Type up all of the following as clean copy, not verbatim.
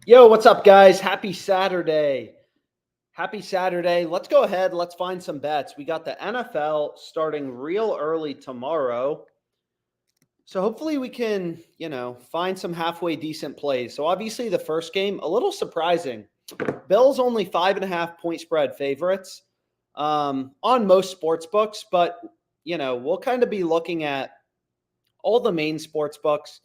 Yo, what's up, guys? Happy Saturday. Happy Saturday. Let's go ahead. Let's find some bets. We got the NFL starting real early tomorrow. So hopefully we can, find some halfway decent plays. So obviously the first game, a little surprising. Bills only 5.5 point spread favorites on most sports books, but, we'll kind of be looking at all the main sports books.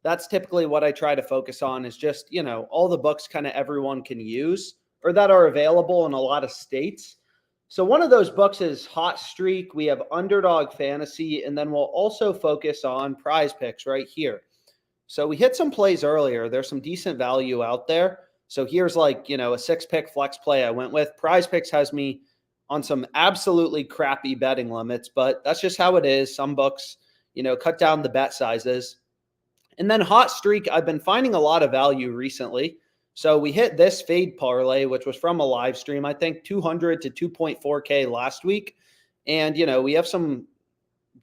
That's typically what I try to focus on is just, all the books kind of everyone can use or that are available in a lot of states. So one of those books is Hot Streak. We have Underdog Fantasy, and then we'll also focus on PrizePicks right here. So we hit some plays earlier. There's some decent value out there. So here's a 6-pick flex play I went with. PrizePicks has me on some absolutely crappy betting limits, but that's just how it is. Some books, cut down the bet sizes. And then Hot Streak, I've been finding a lot of value recently. So we hit this fade parlay, which was from a live stream, I think 200 to 2.4K last week. And, we have some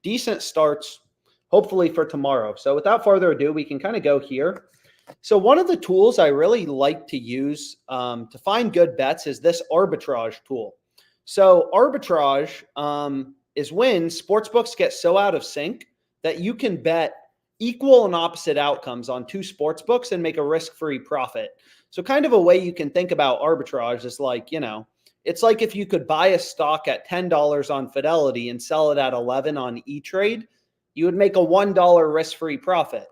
decent starts, hopefully for tomorrow. So without further ado, we can kind of go here. So one of the tools I really like to use to find good bets is this arbitrage tool. So arbitrage is when sportsbooks get so out of sync that you can bet equal and opposite outcomes on two sports books and make a risk-free profit. So kind of a way you can think about arbitrage is it's like if you could buy a stock at $10 on Fidelity and sell it at 11 on E-Trade, you would make a $1 risk-free profit.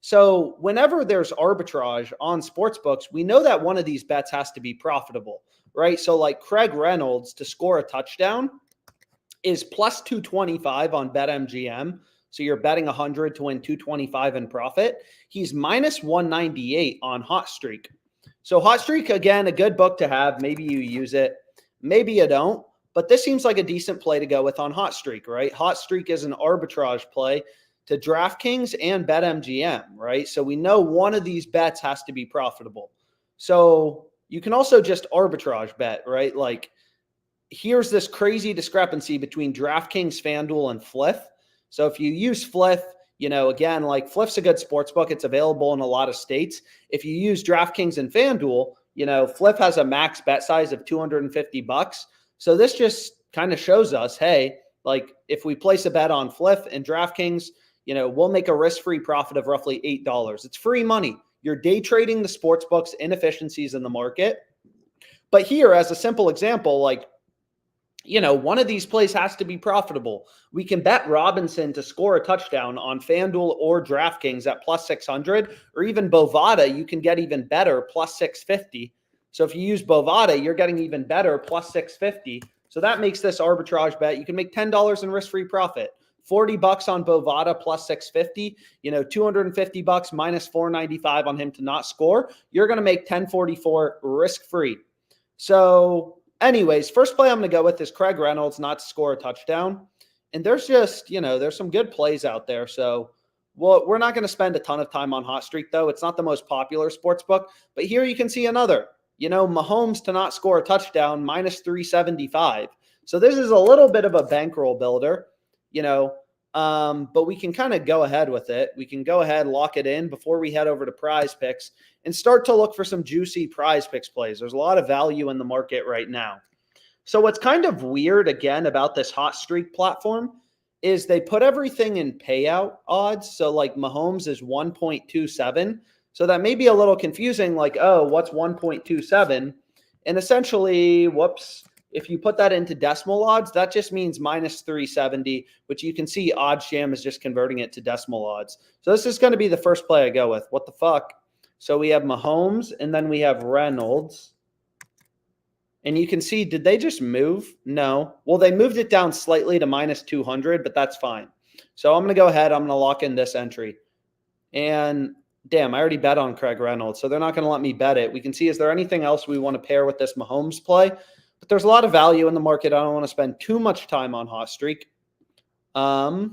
So whenever there's arbitrage on sports books, we know that one of these bets has to be profitable, right? So like Craig Reynolds to score a touchdown is plus 225 on BetMGM. So you're betting 100 to win 225 in profit. He's minus 198 on Hot Streak. So Hot Streak, again, a good book to have. Maybe you use it. Maybe you don't. But this seems like a decent play to go with on Hot Streak, right? Hot Streak is an arbitrage play to DraftKings and BetMGM, right? So we know one of these bets has to be profitable. So you can also just arbitrage bet, right? Like here's this crazy discrepancy between DraftKings, FanDuel, and Fliff. So if you use Fliff, again, like Fliff's a good sports book. It's available in a lot of states. If you use DraftKings and FanDuel, Fliff has a max bet size of $250. So this just kind of shows us, hey, like if we place a bet on Fliff and DraftKings, we'll make a risk-free profit of roughly $8. It's free money. You're day trading the sports books inefficiencies in the market. But here, as a simple example, one of these plays has to be profitable. We can bet Robinson to score a touchdown on FanDuel or DraftKings at plus 600, or even Bovada, you can get even better, plus 650. So if you use Bovada, you're getting even better, plus 650. So that makes this arbitrage bet. You can make $10 in risk-free profit. $40 on Bovada plus 650, $250 minus 495 on him to not score. You're going to make 1044 risk-free. So anyways, first play I'm going to go with is Craig Reynolds not to score a touchdown. And there's just, there's some good plays out there. So we're not going to spend a ton of time on Hot Streak, though. It's not the most popular sports book. But here you can see another, Mahomes to not score a touchdown, minus 375. So this is a little bit of a bankroll builder, but we can kind of go ahead with it. We can go ahead, lock it in before we head over to PrizePicks and start to look for some juicy PrizePicks plays. There's a lot of value in the market right now. So what's kind of weird, again, about this Hot Streak platform is they put everything in payout odds. So like Mahomes is 1.27. So that may be a little confusing, like, oh, what's 1.27? And essentially, if you put that into decimal odds, that just means minus 370, which you can see OddsJam is just converting it to decimal odds. So this is going to be the first play I go with. What the fuck? So we have Mahomes, and then we have Reynolds. And you can see, did they just move? No. Well, they moved it down slightly to minus 200, but that's fine. So I'm going to go ahead. I'm going to lock in this entry. And damn, I already bet on Craig Reynolds, so they're not going to let me bet it. We can see, is there anything else we want to pair with this Mahomes play? But there's a lot of value in the market. I don't want to spend too much time on Hot Streak. So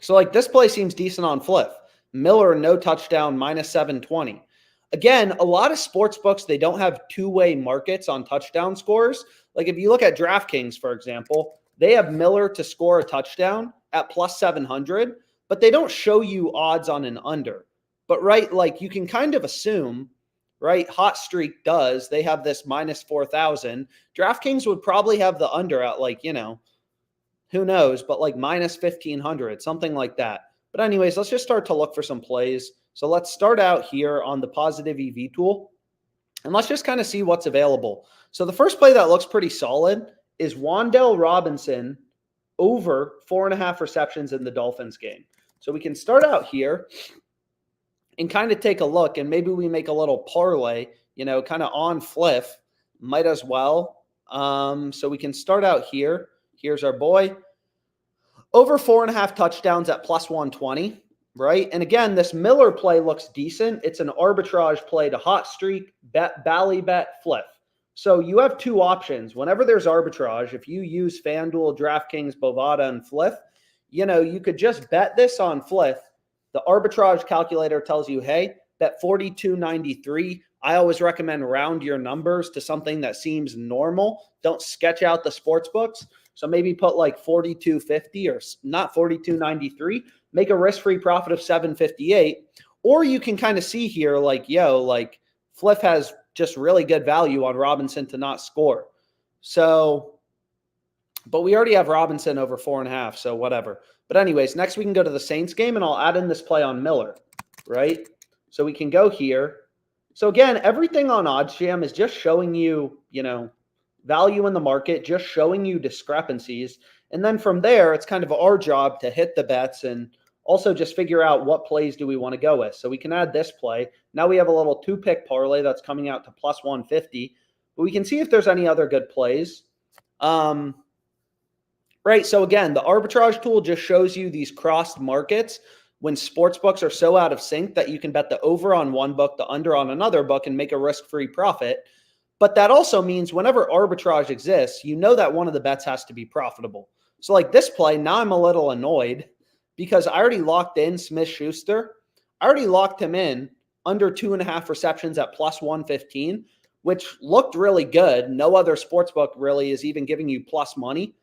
like this play seems decent on Fliff. Miller, no touchdown, minus 720. Again, a lot of sports books, they don't have two-way markets on touchdown scores. Like if you look at DraftKings, for example, they have Miller to score a touchdown at plus 700, but they don't show you odds on an under. But right, like you can kind of assume right? Hot Streak does. They have this minus 4,000. DraftKings would probably have the under at like, who knows, but like minus 1,500, something like that. But anyways, let's just start to look for some plays. So let's start out here on the positive EV tool, and let's just kind of see what's available. So the first play that looks pretty solid is Wan'Dale Robinson over 4.5 receptions in the Dolphins game. So we can start out here and kind of take a look, and maybe we make a little parlay, kind of on Fliff, might as well. So we can start out here. Here's our boy. Over 4.5 touchdowns at plus 120, right? And again, this Miller play looks decent. It's an arbitrage play to hot streak, bally bet, Fliff. So you have two options. Whenever there's arbitrage, if you use FanDuel, DraftKings, Bovada, and Fliff, you could just bet this on Fliff. The arbitrage calculator tells you, hey, bet 42.93. I always recommend round your numbers to something that seems normal. Don't sketch out the sports books. So maybe put like 42.50 or not 42.93. Make a risk-free profit of 7.58. Or you can kind of see here, Fliff has just really good value on Robinson to not score. So, but we already have Robinson over 4.5, so whatever. But anyways, next we can go to the Saints game, and I'll add in this play on Miller, right? So we can go here. So again, everything on OddsJam is just showing you, value in the market, just showing you discrepancies. And then from there, it's kind of our job to hit the bets and also just figure out what plays do we want to go with. So we can add this play. Now we have a little 2-pick parlay that's coming out to plus 150. But we can see if there's any other good plays. Right, so again, the arbitrage tool just shows you these crossed markets when sports books are so out of sync that you can bet the over on one book, the under on another book, and make a risk-free profit. But that also means whenever arbitrage exists, that one of the bets has to be profitable. So like this play, now I'm a little annoyed because I already locked in Smith-Schuster. I already locked him in under 2.5 receptions at plus 115, which looked really good. No other sportsbook really is even giving you plus money.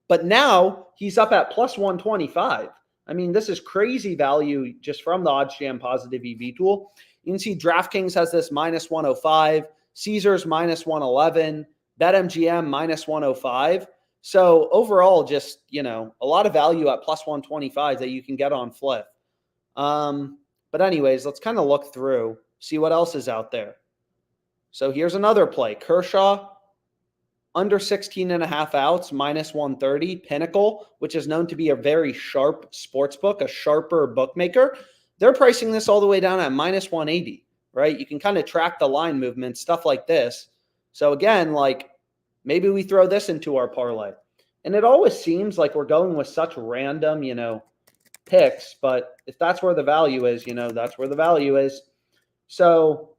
But now he's up at plus 125. I mean, this is crazy value just from the OddsJam positive EV tool. You can see DraftKings has this minus 105. Caesars minus 111, BetMGM minus 105. So overall, just, a lot of value at plus 125 that you can get on Fliff. But anyways, let's kind of look through, see what else is out there. So here's another play. Kershaw, under 16.5 outs, minus 130. Pinnacle, which is known to be a very sharp sports book, a sharper bookmaker. They're pricing this all the way down at minus 180. Right? You can kind of track the line movement, stuff like this. So again, maybe we throw this into our parlay. And it always seems like we're going with such random, picks, but if that's where the value is, that's where the value is. So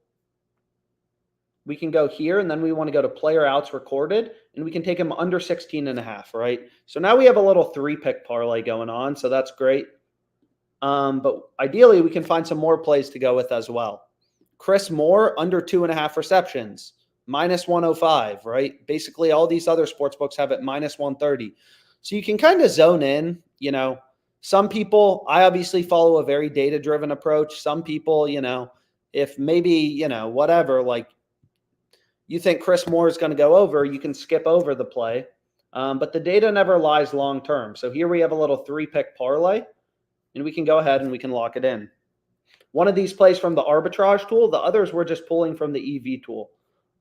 we can go here, and then we want to go to player outs recorded, and we can take him under 16.5, right? So now we have a little 3-pick parlay going on, so that's great. But ideally, we can find some more plays to go with as well. Chris Moore, under 2.5 receptions, minus 105, right? Basically, all these other sports books have it minus 130. So you can kind of zone in, some people, I obviously follow a very data-driven approach. Some people, if maybe, whatever, you think Chris Moore is going to go over, you can skip over the play. But the data never lies long-term. So here we have a little 3-pick parlay, and we can go ahead and we can lock it in. One of these plays from the arbitrage tool. The others we're just pulling from the EV tool.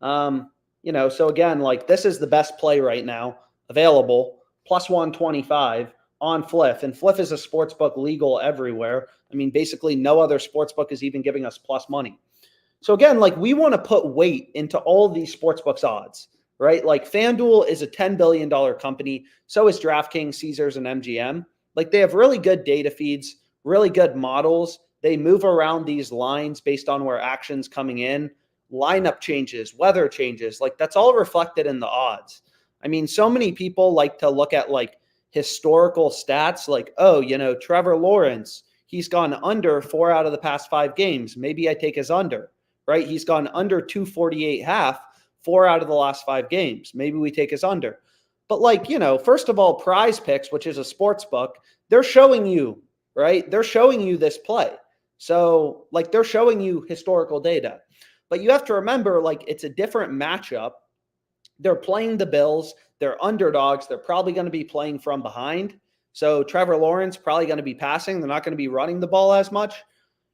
So again, this is the best play right now available, plus 125 on Fliff. And Fliff is a sportsbook legal everywhere. I mean, basically no other sportsbook is even giving us plus money. So again, we want to put weight into all these sportsbooks odds, right? FanDuel is a $10 billion company. So is DraftKings, Caesars, and MGM. They have really good data feeds, really good models. They move around these lines based on where action's coming in, lineup changes, weather changes. That's all reflected in the odds. I mean, so many people like to look at historical stats Trevor Lawrence, he's gone under 4 out of the past 5 games. Maybe I take his under, right? He's gone under 248.5 4 out of the last 5 games. Maybe we take his under. But first of all, PrizePicks, which is a sports book, they're showing you, right? They're showing you this play. So they're showing you historical data. But you have to remember, like, it's a different matchup. They're playing the Bills. They're underdogs. They're probably going to be playing from behind. So Trevor Lawrence probably going to be passing. They're not going to be running the ball as much.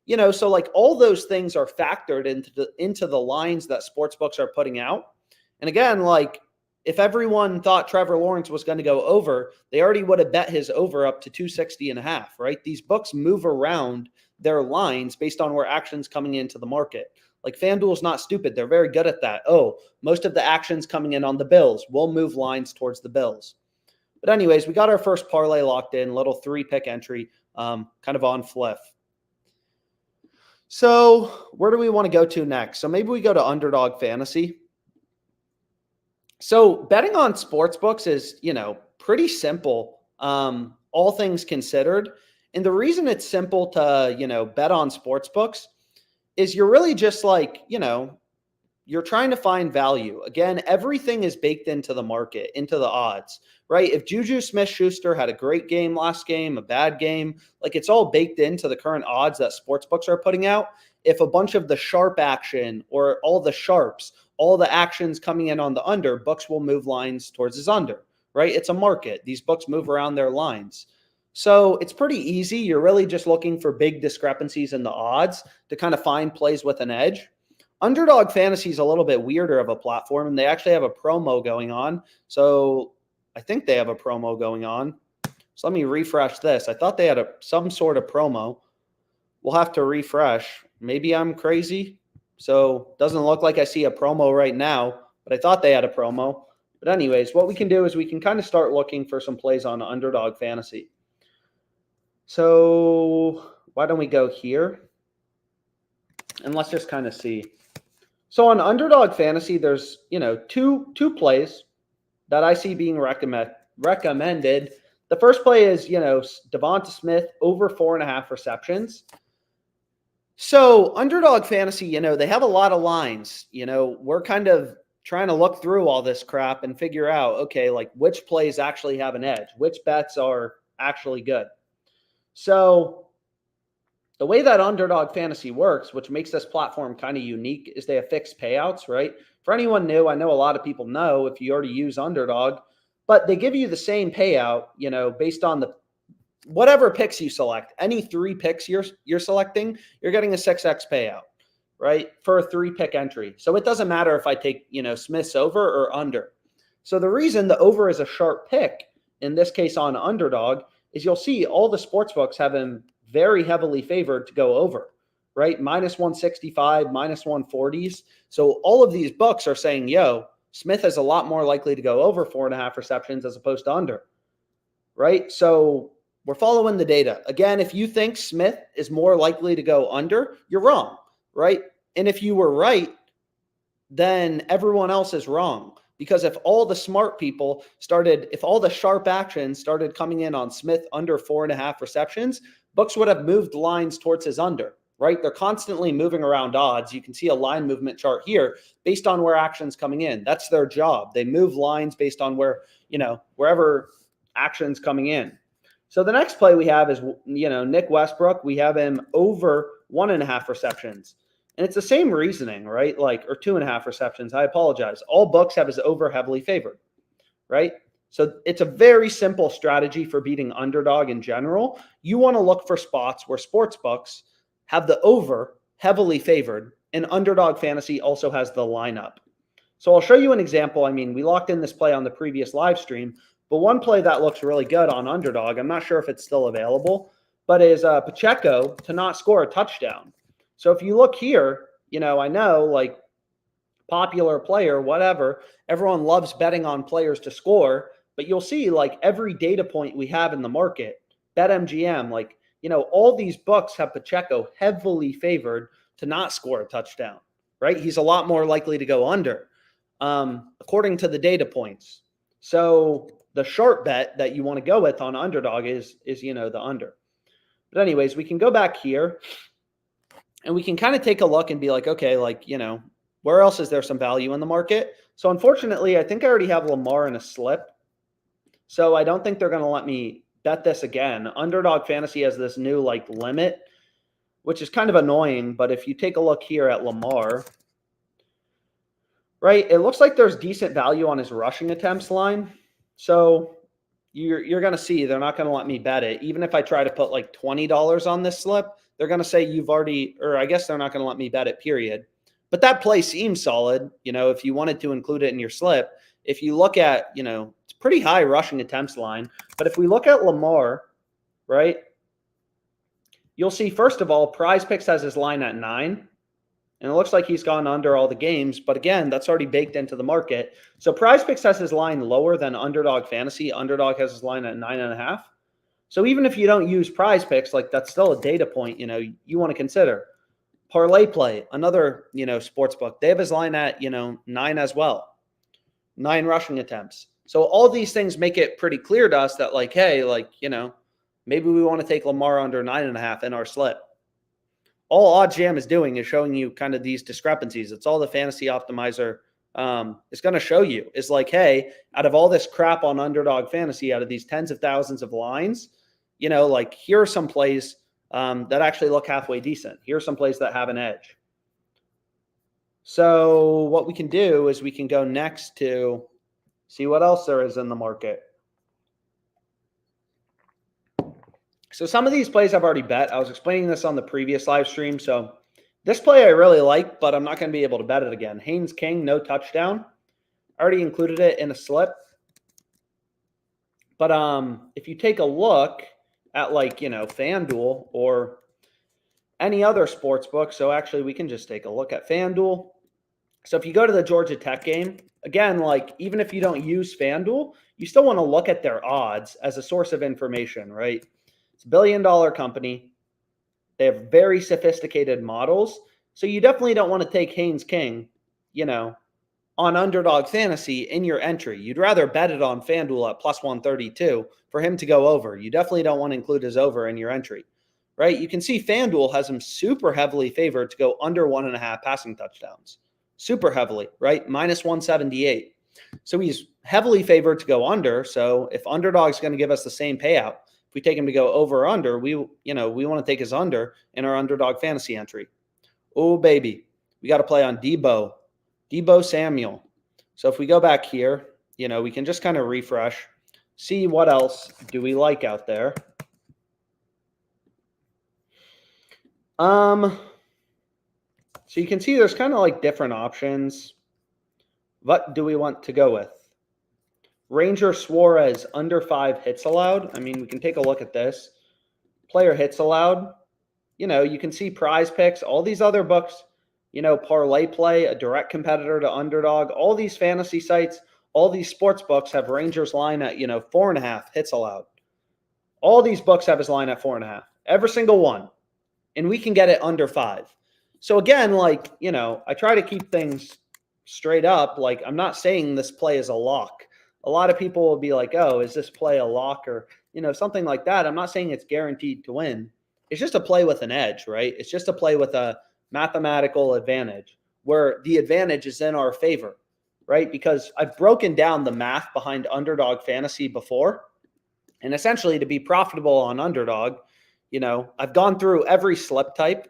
So like all those things are factored into the lines that sportsbooks are putting out. And again, like if everyone thought Trevor Lawrence was going to go over, they already would have bet his over up to 260.5, right? These books move around their lines based on where action's coming into the market. Like FanDuel's not stupid. They're very good at that. Oh, most of the action's coming in on the Bills. We'll move lines towards the Bills. But anyways, we got our first parlay locked in, little 3-pick entry, kind of on Fliff. So where do we want to go to next? So maybe we go to Underdog Fantasy. So betting on sports books is, pretty simple, all things considered. And the reason it's simple to, bet on sports books is you're really just like, you're trying to find value. Again, everything is baked into the market, into the odds, right? If Juju Smith-Schuster had a great game last game, a bad game, like it's all baked into the current odds that sportsbooks are putting out. If a bunch of the sharp action or all the sharps, all the actions coming in on the under, books will move lines towards his under, right? It's a market. These books move around their lines. So it's pretty easy. You're really just looking for big discrepancies in the odds to kind of find plays with an edge. Underdog Fantasy is a little bit weirder of a platform, and they actually have a promo going on. So I think they have a promo going on. So let me refresh this. I thought they had some sort of promo. We'll have to refresh. Maybe I'm crazy. So it doesn't look like I see a promo right now, but I thought they had a promo. But anyways, what we can do is we can kind of start looking for some plays on Underdog Fantasy. So why don't we go here? And let's just kind of see. So on Underdog Fantasy, there's, two plays that I see being recommended. The first play is, Devonta Smith over 4.5 receptions. So Underdog Fantasy, they have a lot of lines. We're kind of trying to look through all this crap and figure out, okay, like which plays actually have an edge, which bets are actually good. So the way that Underdog Fantasy works, which makes this platform kind of unique, is they have fixed payouts, right? For anyone new, I know a lot of people know if you already use Underdog, but they give you the same payout, based on whatever picks you select. Any 3 picks you're selecting, you're getting a 6x payout, right? For a 3-pick entry. So it doesn't matter if I take, Smith's over or under. So the reason the over is a sharp pick, in this case on Underdog, is you'll see all the sports books have him very heavily favored to go over, right? -165, -140s. So all of these books are saying, Smith is a lot more likely to go over 4.5 receptions as opposed to under, right? So we're following the data. Again, if you think Smith is more likely to go under, you're wrong, right? And if you were right, then everyone else is wrong. Because if all the smart people if all the sharp actions started coming in on Smith under 4.5 receptions, books would have moved lines towards his under, right? They're constantly moving around odds. You can see a line movement chart here based on where action's coming in. That's their job. They move lines based on where, wherever action's coming in. So the next play we have is, Nick Westbrook. We have him over 1.5 receptions. And it's the same reasoning, right? Or 2.5 receptions. I apologize. All books have his over heavily favored, right? So it's a very simple strategy for beating Underdog in general. You want to look for spots where sports books have the over heavily favored, and Underdog Fantasy also has the lineup. So I'll show you an example. I mean, we locked in this play on the previous live stream, but one play that looks really good on Underdog, I'm not sure if it's still available, but is Pacheco to not score a touchdown. So if you look here, I know popular player, whatever, everyone loves betting on players to score, but you'll see every data point we have in the market, BetMGM, all these books have Pacheco heavily favored to not score a touchdown, right? He's a lot more likely to go under, according to the data points. So the sharp bet that you want to go with on Underdog is the under. But anyways, we can go back here. And we can kind of take a look and be like, okay, where else is there some value in the market? So unfortunately, I think I already have Lamar in a slip. So I don't think they're going to let me bet this again. Underdog Fantasy has this new limit, which is kind of annoying. But if you take a look here at Lamar, right? It looks like there's decent value on his rushing attempts line. So you're going to see they're not going to let me bet it. Even if I try to put like $20 on this slip, they're going to say you've already, or I guess they're not going to let me bet it, period. But that play seems solid, if you wanted to include it in your slip. If you look at, it's pretty high rushing attempts line. But if we look at Lamar, right, you'll see, first of all, PrizePicks has his line at 9. And it looks like he's gone under all the games. But again, that's already baked into the market. So PrizePicks has his line lower than Underdog Fantasy. Underdog has his line at 9.5. So even if you don't use PrizePicks, like that's still a data point, you want to consider. ParlayPlay, another, sports book, they have his line at, 9 as well. 9 rushing attempts. So all these things make it pretty clear to us that like, hey, like, maybe we want to take Lamar under 9.5 in our slip. All OddsJam is doing is showing you kind of these discrepancies. It's all the fantasy optimizer is going to show you. Is like, hey, out of all this crap on Underdog Fantasy, out of these tens of thousands of lines, like here are some plays that actually look halfway decent. Here are some plays that have an edge. So what we can do is we can go next to see what else there is in the market. So some of these plays I've already bet. I was explaining this on the previous live stream. So this play I really like, but I'm not going to be able to bet it again. Haynes King, no touchdown. I already included it in a slip. But if you take a look at like, FanDuel or any other sports book. So actually we can just take a look at FanDuel. So if you go to the Georgia Tech game, again, like even if you don't use FanDuel, you still want to look at their odds as a source of information, right? It's a $1 billion company. They have very sophisticated models. So you definitely don't want to take Haynes King, on Underdog Fantasy in your entry. You'd rather bet it on FanDuel at plus 132 for him to go over. You definitely don't want to include his over in your entry, right? You can see FanDuel has him super heavily favored to go under 1.5 passing touchdowns. Super heavily, right? Minus 178. So he's heavily favored to go under. So if Underdog's going to give us the same payout, if we take him to go over or under, we want to take his under in our Underdog Fantasy entry. Oh, baby. We got to play on Debo Samuel. So if we go back here, we can just kind of refresh, see what else do we like out there. So you can see there's kind of like different options. What do we want to go with? Ranger Suarez, under 5 hits allowed. I mean, we can take a look at this. Player hits allowed. You can see PrizePicks, all these other books, ParlayPlay, a direct competitor to Underdog. All these fantasy sites, all these sports books have Rangers line at, 4.5 hits allowed. All these books have his line at 4.5. Every single one. And we can get it under 5. So again, like, I try to keep things straight up. Like, I'm not saying this play is a lock. A lot of people will be like, oh, is this play a lock or, something like that. I'm not saying it's guaranteed to win. It's just a play with an edge, right? It's just a play with a mathematical advantage where the advantage is in our favor, right? Because I've broken down the math behind Underdog Fantasy before. And essentially to be profitable on Underdog, I've gone through every slip type,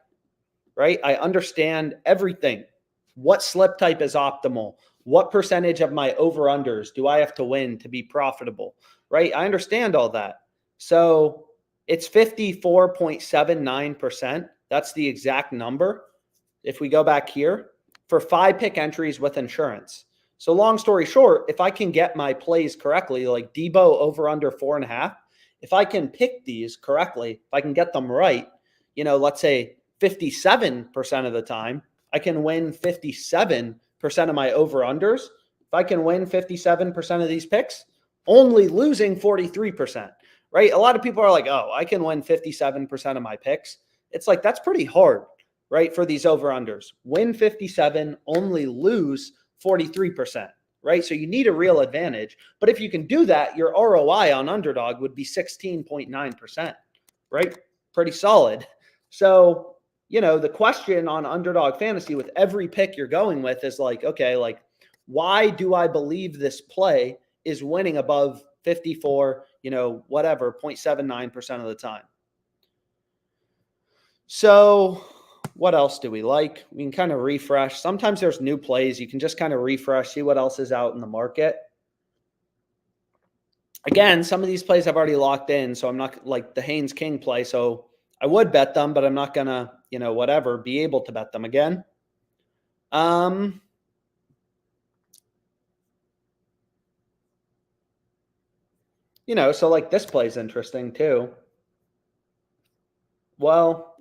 right? I understand everything. What slip type is optimal? What percentage of my over-unders do I have to win to be profitable, right? I understand all that. So it's 54.79%. That's the exact number. If we go back here for 5-pick entries with insurance. So long story short, if I can get my plays correctly, like Debo over under 4.5, if I can pick these correctly, if I can get them right, let's say 57% of the time, I can win 57% of my over-unders. If I can win 57% of these picks, only losing 43%, right? A lot of people are like, oh, I can win 57% of my picks. It's like, that's pretty hard, right? For these over-unders. Win 57, only lose 43%, right? So you need a real advantage. But if you can do that, your ROI on Underdog would be 16.9%, right? Pretty solid. So, the question on Underdog Fantasy with every pick you're going with is like, okay, like, why do I believe this play is winning above 54, 0.79% of the time? So What else do we like? We can kind of refresh. Sometimes there's new plays. You can just kind of refresh, see what else is out in the market. Again, some of these plays I've already locked in, so I'm not like the Haynes King play. So I would bet them, but I'm not going to, whatever, be able to bet them again. So like this play is interesting too. Well,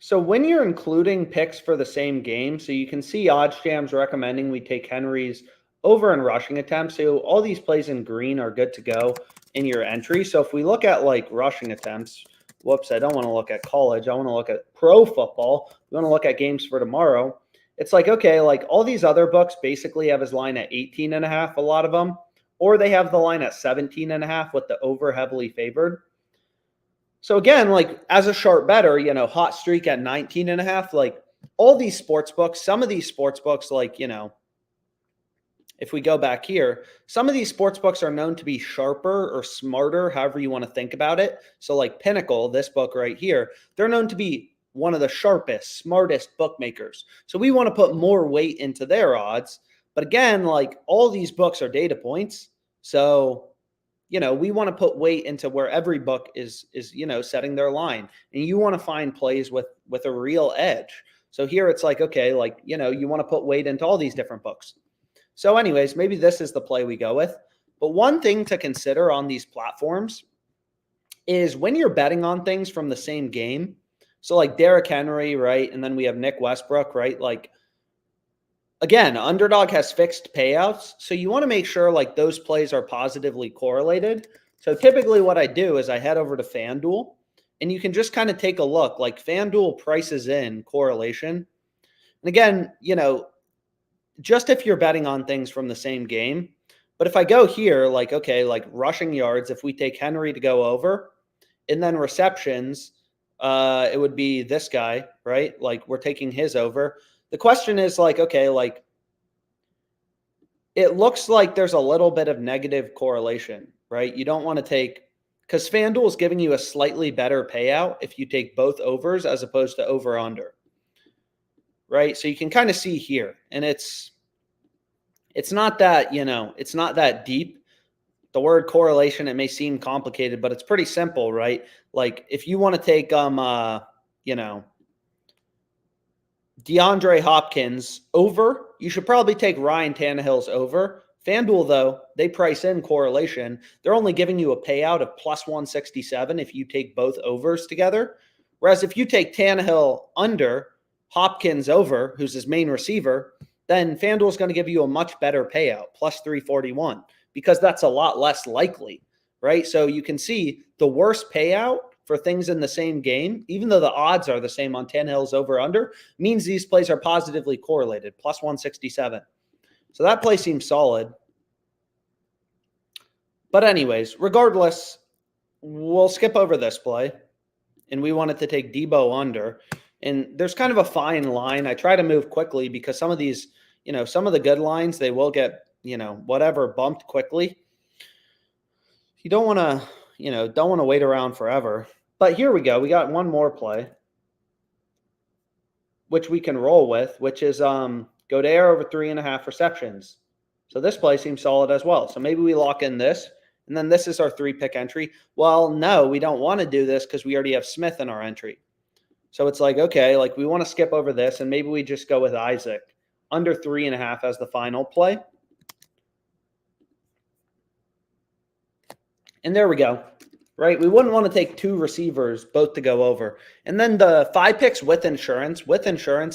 So when you're including picks for the same game, so you can see OddsJam's recommending we take Henry's over in rushing attempts. So all these plays in green are good to go in your entry. So if we look at like rushing attempts, whoops, I don't want to look at college. I want to look at pro football. We want to look at games for tomorrow. It's like, okay, like all these other books basically have his line at 18.5, a lot of them, or they have the line at 17.5 with the over heavily favored. So again, like as a sharp better, hot streak at 19.5, like all these sports books, some of these sports books, like, if we go back here, some of these sports books are known to be sharper or smarter, however you want to think about it. So like Pinnacle, this book right here, they're known to be one of the sharpest, smartest bookmakers. So we want to put more weight into their odds. But again, like all these books are data points. So, we want to put weight into where every book is setting their line. And you want to find plays with a real edge. So here it's like, okay, like, you want to put weight into all these different books. So anyways, maybe this is the play we go with. But one thing to consider on these platforms is when you're betting on things from the same game. So like Derrick Henry, right? And then we have Nick Westbrook, right? Like, again, Underdog has fixed payouts. So you want to make sure like those plays are positively correlated. So typically what I do is I head over to FanDuel and you can just kind of take a look, like FanDuel prices in correlation. And again, just if you're betting on things from the same game. But if I go here, like, okay, like rushing yards, if we take Henry to go over, and then receptions, it would be this guy, right? Like we're taking his over. The question is like, okay, like it looks like there's a little bit of negative correlation, right? You don't want to take, because FanDuel is giving you a slightly better payout if you take both overs as opposed to over under, right? So you can kind of see here, and it's not that, it's not that deep. The word correlation, it may seem complicated, but it's pretty simple, right? Like if you want to take, DeAndre Hopkins over, you should probably take Ryan Tannehill's over. FanDuel, though, they price in correlation. They're only giving you a payout of plus 167 if you take both overs together. Whereas if you take Tannehill under, Hopkins over, who's his main receiver, then FanDuel is going to give you a much better payout, plus 341, because that's a lot less likely, right? So you can see the worst payout for things in the same game, even though the odds are the same on Tannehill's over under, means these plays are positively correlated, plus 167. So that play seems solid. But anyways, regardless, we'll skip over this play. And we wanted to take Debo under. And there's kind of a fine line. I try to move quickly because some of these, some of the good lines, they will get, whatever, bumped quickly. You don't want to, wait around forever. But here we go. We got one more play, which we can roll with, which is Goddard over 3.5 receptions. So this play seems solid as well. So maybe we lock in this, and then this is our 3-pick entry. Well, no, we don't want to do this because we already have Smith in our entry. So it's like, okay, like we want to skip over this, and maybe we just go with Isaac under 3.5 as the final play. And there we go. Right? We wouldn't want to take 2 receivers both to go over. And then the 5 picks with insurance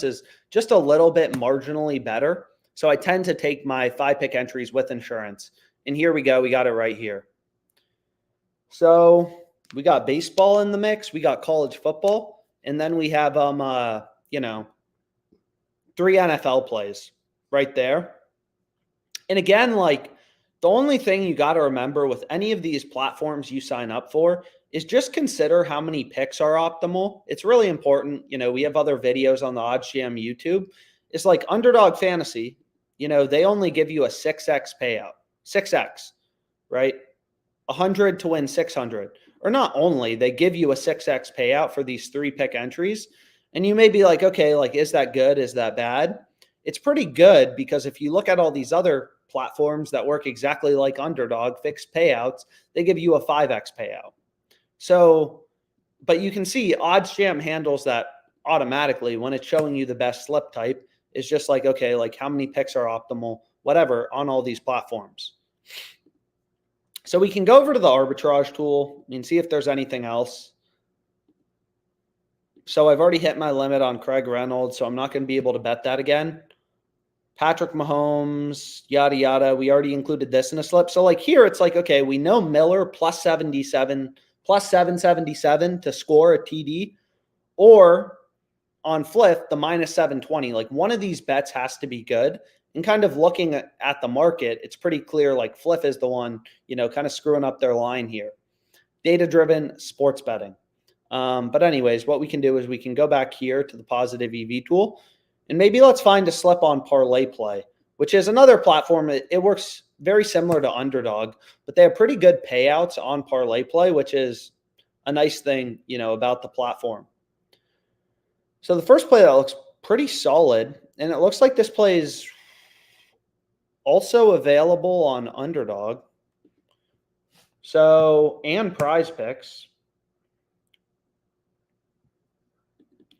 is just a little bit marginally better. So I tend to take my 5-pick entries with insurance. And here we go. We got it right here. So we got baseball in the mix. We got college football. And then we have, 3 NFL plays right there. And again, like, the only thing you got to remember with any of these platforms you sign up for is just consider how many picks are optimal. It's really important. We have other videos on the OddsJam YouTube. It's like Underdog Fantasy, they only give you a 6x payout. 6x, right? 100 to win 600. or not only, they give you a 6x payout for these 3-pick entries. And you may be like, okay, like, is that good? Is that bad? It's pretty good, because if you look at all these other platforms that work exactly like Underdog, fixed payouts, they give you a 5x payout. So, but you can see OddsJam handles that automatically when it's showing you the best slip type. It's just like, okay, like how many picks are optimal, whatever, on all these platforms. So we can go over to the arbitrage tool and see if there's anything else. So I've already hit my limit on Craig Reynolds, so I'm not going to be able to bet that again. Patrick Mahomes, yada, yada. We already included this in a slip. So like here, it's like, okay, we know Miller plus 77, plus 777 to score a TD, or on Fliff, the minus 720. Like one of these bets has to be good. And kind of looking at the market, it's pretty clear like Fliff is the one, kind of screwing up their line here. Data-driven sports betting. But anyways, what we can do is we can go back here to the positive EV tool, and maybe let's find a slip on ParlayPlay, which is another platform. It works very similar to Underdog, but they have pretty good payouts on ParlayPlay, which is a nice thing, about the platform. So the first play that looks pretty solid, and it looks like this play is also available on Underdog. So, and PrizePicks,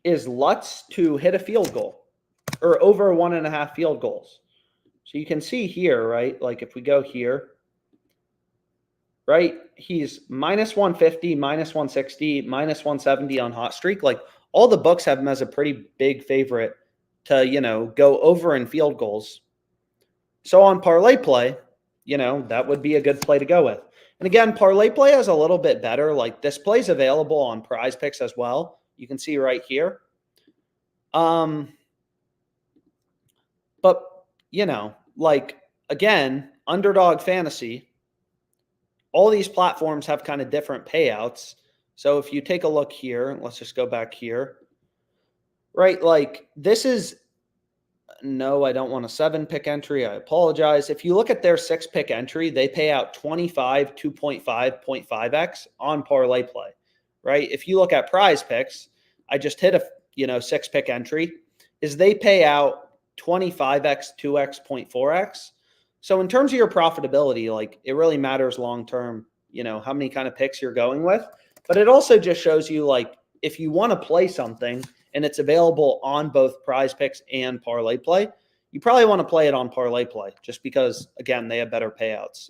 is Lutz to hit a field goal, or over 1.5 field goals. So you can see here, right? Like if we go here, right? He's minus 150, minus 160, minus 170 on hot streak. Like all the books have him as a pretty big favorite to, go over in field goals. So on ParlayPlay, that would be a good play to go with. And again, ParlayPlay is a little bit better. Like this play is available on PrizePicks as well. You can see right here. But, like, again, Underdog Fantasy, all these platforms have kind of different payouts. So if you take a look here, let's just go back here, right? Like this is, no, I don't want a 7-pick entry. I apologize. If you look at their 6-pick entry, they pay out 25, 2.5, 0.5x on ParlayPlay, right? If you look at PrizePicks, I just hit a 6-pick entry, is they pay out 25x, 2x, 0.4x. So in terms of your profitability, like it really matters long term, how many kind of picks you're going with. But it also just shows you like if you want to play something and it's available on both PrizePicks and ParlayPlay, you probably want to play it on ParlayPlay just because, again, they have better payouts.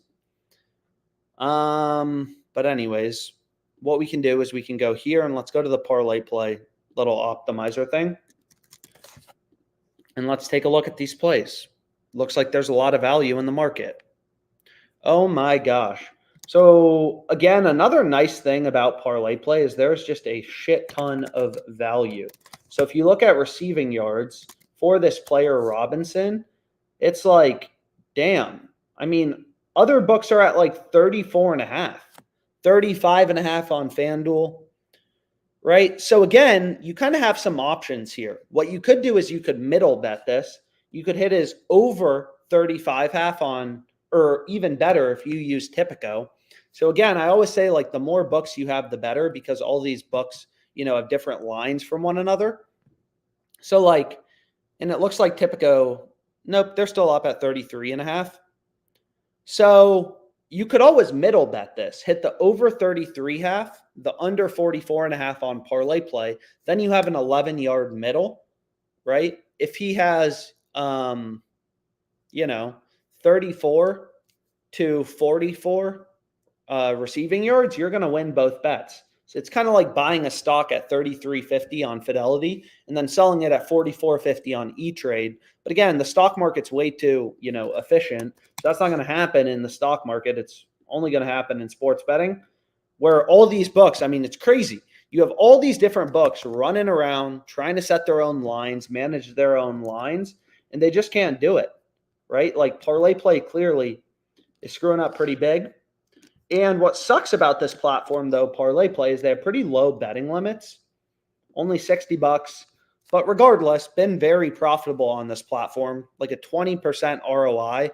But anyways, what we can do is we can go here and let's go to the ParlayPlay little optimizer thing. And let's take a look at these plays. Looks like there's a lot of value in the market. Oh my gosh. So again, another nice thing about ParlayPlay is there's just a shit ton of value. So if you look at receiving yards for this player Robinson, it's like, damn. I mean, other books are at like 34.5, 35.5 on FanDuel, right? So again, you kind of have some options here. What you could do is you could middle bet this. You could hit his over 35.5 on, or even better if you use Tipico. So again, I always say like the more books you have, the better, because all these books, have different lines from one another. So like, and it looks like Tipico, nope, they're still up at 33.5. So you could always middle bet this, hit the over 33.5, the under 44.5 on ParlayPlay. Then you have an 11-yard middle, right? If he has, 34 to 44 receiving yards, you're going to win both bets. So it's kind of like buying a stock at 33.50 on Fidelity and then selling it at 44.50 on E-Trade. But again, the stock market's way too, efficient. So that's not going to happen in the stock market. It's only going to happen in sports betting, where all these books, I mean, it's crazy. You have all these different books running around trying to set their own lines, manage their own lines, and they just can't do it, right? Like ParlayPlay clearly is screwing up pretty big. And what sucks about this platform, though, ParlayPlay, is they have pretty low betting limits, only $60. But regardless, been very profitable on this platform, like a 20% ROI.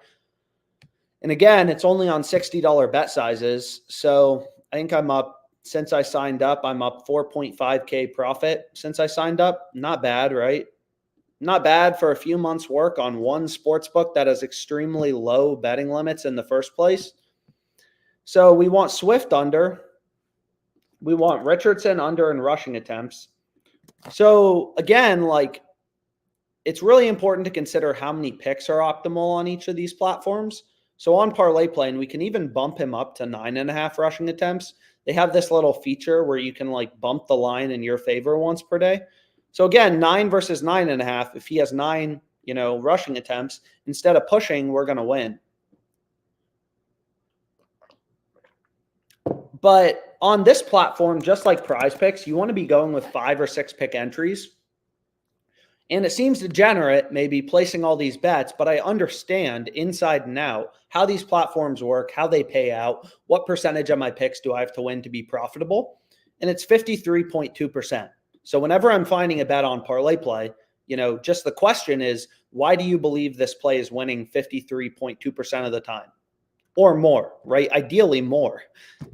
And again, it's only on $60 bet sizes. So I think I'm up since I signed up. I'm up 4.5K profit since I signed up. Not bad, right? Not bad for a few months' work on one sportsbook that has extremely low betting limits in the first place. So we want Swift under. We want Richardson under in rushing attempts. So again, like, it's really important to consider how many picks are optimal on each of these platforms. So on ParlayPlay, and we can even bump him up to 9.5 rushing attempts. They have this little feature where you can like bump the line in your favor once per day. So again, 9 versus 9.5. If he has 9, rushing attempts, instead of pushing, we're going to win. But on this platform, just like PrizePicks, you want to be going with 5 or 6 pick entries. And it seems degenerate, maybe placing all these bets, but I understand inside and out how these platforms work, how they pay out, what percentage of my picks do I have to win to be profitable. And it's 53.2%. So whenever I'm finding a bet on ParlayPlay, just the question is, why do you believe this play is winning 53.2% of the time? Or more, right? Ideally more.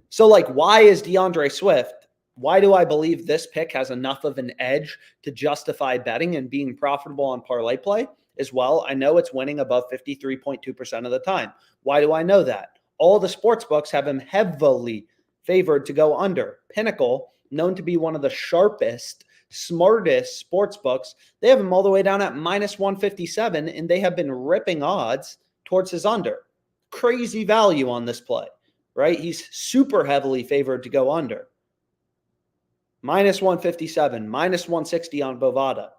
So like, why is DeAndre Swift? Why do I believe this pick has enough of an edge to justify betting and being profitable on ParlayPlay as well? I know it's winning above 53.2% of the time. Why do I know that? All the sports books have him heavily favored to go under. Pinnacle, known to be one of the sharpest, smartest sports books, they have him all the way down at minus 157, and they have been ripping odds towards his under. Crazy value on this play, right? He's super heavily favored to go under. Minus 157, minus 160 on Bovada.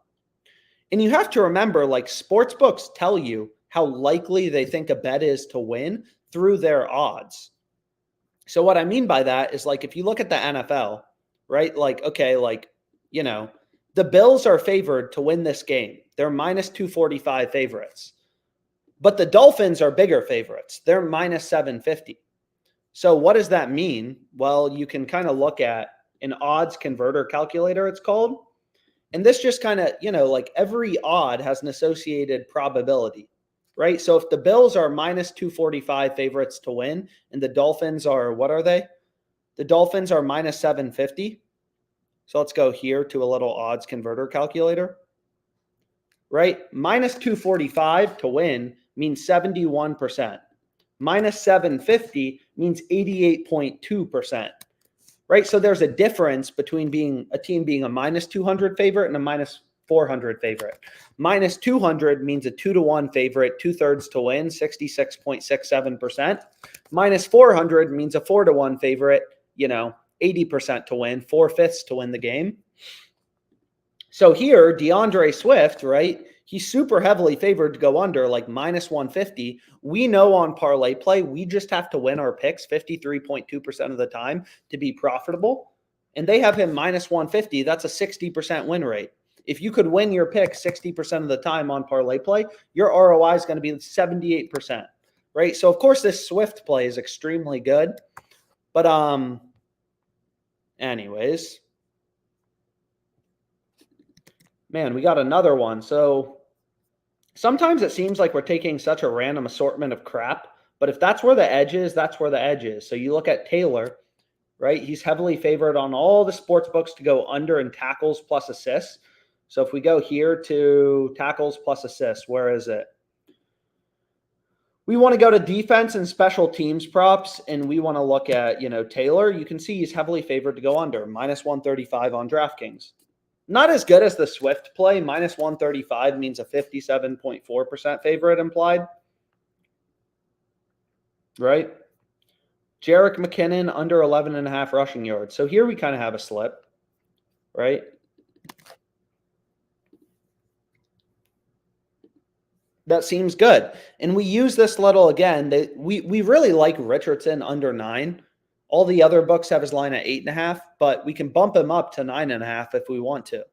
And you have to remember, like, sports books tell you how likely they think a bet is to win through their odds. So what I mean by that is, like, if you look at the NFL, right? Like, okay, like, the Bills are favored to win this game. They're minus 245 favorites. But the Dolphins are bigger favorites. They're minus 750. So what does that mean? Well, you can kind of look at an odds converter calculator, it's called. And this just kind of, like, every odd has an associated probability, right? So if the Bills are minus 245 favorites to win, and the Dolphins are, what are they? The Dolphins are minus 750. So let's go here to a little odds converter calculator, right? Minus 245 to win means 71%. Minus 750 means 88.2%. Right? So there's a difference between a team being a minus 200 favorite and a minus 400 favorite. Minus 200 means a 2-to-1 favorite, 2/3 to win, 66.67%. Minus 400 means a 4-to-1 favorite, 80% to win, 4/5 to win the game. So here, DeAndre Swift, right? He's super heavily favored to go under, like minus 150. We know on ParlayPlay, we just have to win our picks 53.2% of the time to be profitable. And they have him minus 150. That's a 60% win rate. If you could win your pick 60% of the time on ParlayPlay, your ROI is going to be 78%, right? So, of course, this Swift play is extremely good. But anyways, man, we got another one. So sometimes it seems like we're taking such a random assortment of crap, but if that's where the edge is, that's where the edge is. So you look at Taylor, right? He's heavily favored on all the sports books to go under in tackles plus assists. So if we go here to tackles plus assists, where is it? We want to go to defense and special teams props, and we want to look at, Taylor. You can see he's heavily favored to go under, minus 135 on DraftKings. Not as good as the Swift play. Minus 135 means a 57.4% favorite implied. Right? Jerick McKinnon under 11.5 rushing yards. So here we kind of have a slip. Right? That seems good. And we use this little, again, we really like Richardson under 9. All the other books have his line at 8.5, but we can bump him up to 9.5 if we want to.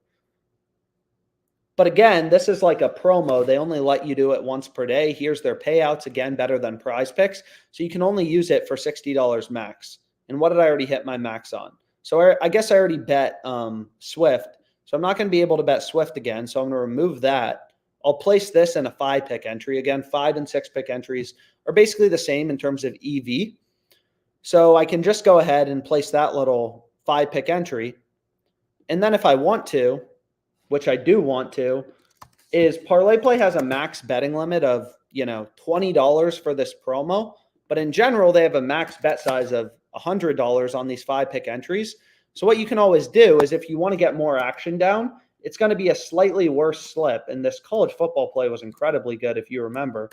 But again, this is like a promo. They only let you do it once per day. Here's their payouts, again, better than PrizePicks. So you can only use it for $60 max. And what did I already hit my max on? So I guess I already bet Swift. So I'm not going to be able to bet Swift again. So I'm going to remove that. I'll place this in a 5-pick entry. Again, 5 and 6-pick entries are basically the same in terms of EV. So I can just go ahead and place that little 5-pick entry. And then if I want to, which I do want to, is ParlayPlay has a max betting limit of, $20 for this promo. But in general, they have a max bet size of $100 on these 5-pick entries. So what you can always do is if you want to get more action down, it's going to be a slightly worse slip. And this college football play was incredibly good, if you remember.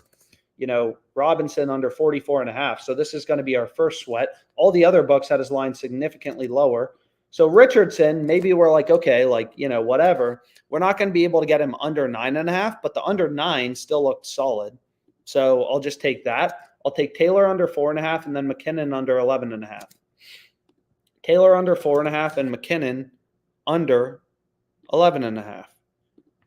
Robinson under 44.5. So this is going to be our first sweat. All the other books had his line significantly lower. So Richardson, maybe we're like, okay, whatever. We're not going to be able to get him under 9.5, but the under 9 still looked solid. So I'll just take that. I'll take Taylor under 4.5 and then McKinnon under 11.5. Taylor under 4.5 and McKinnon under 11.5.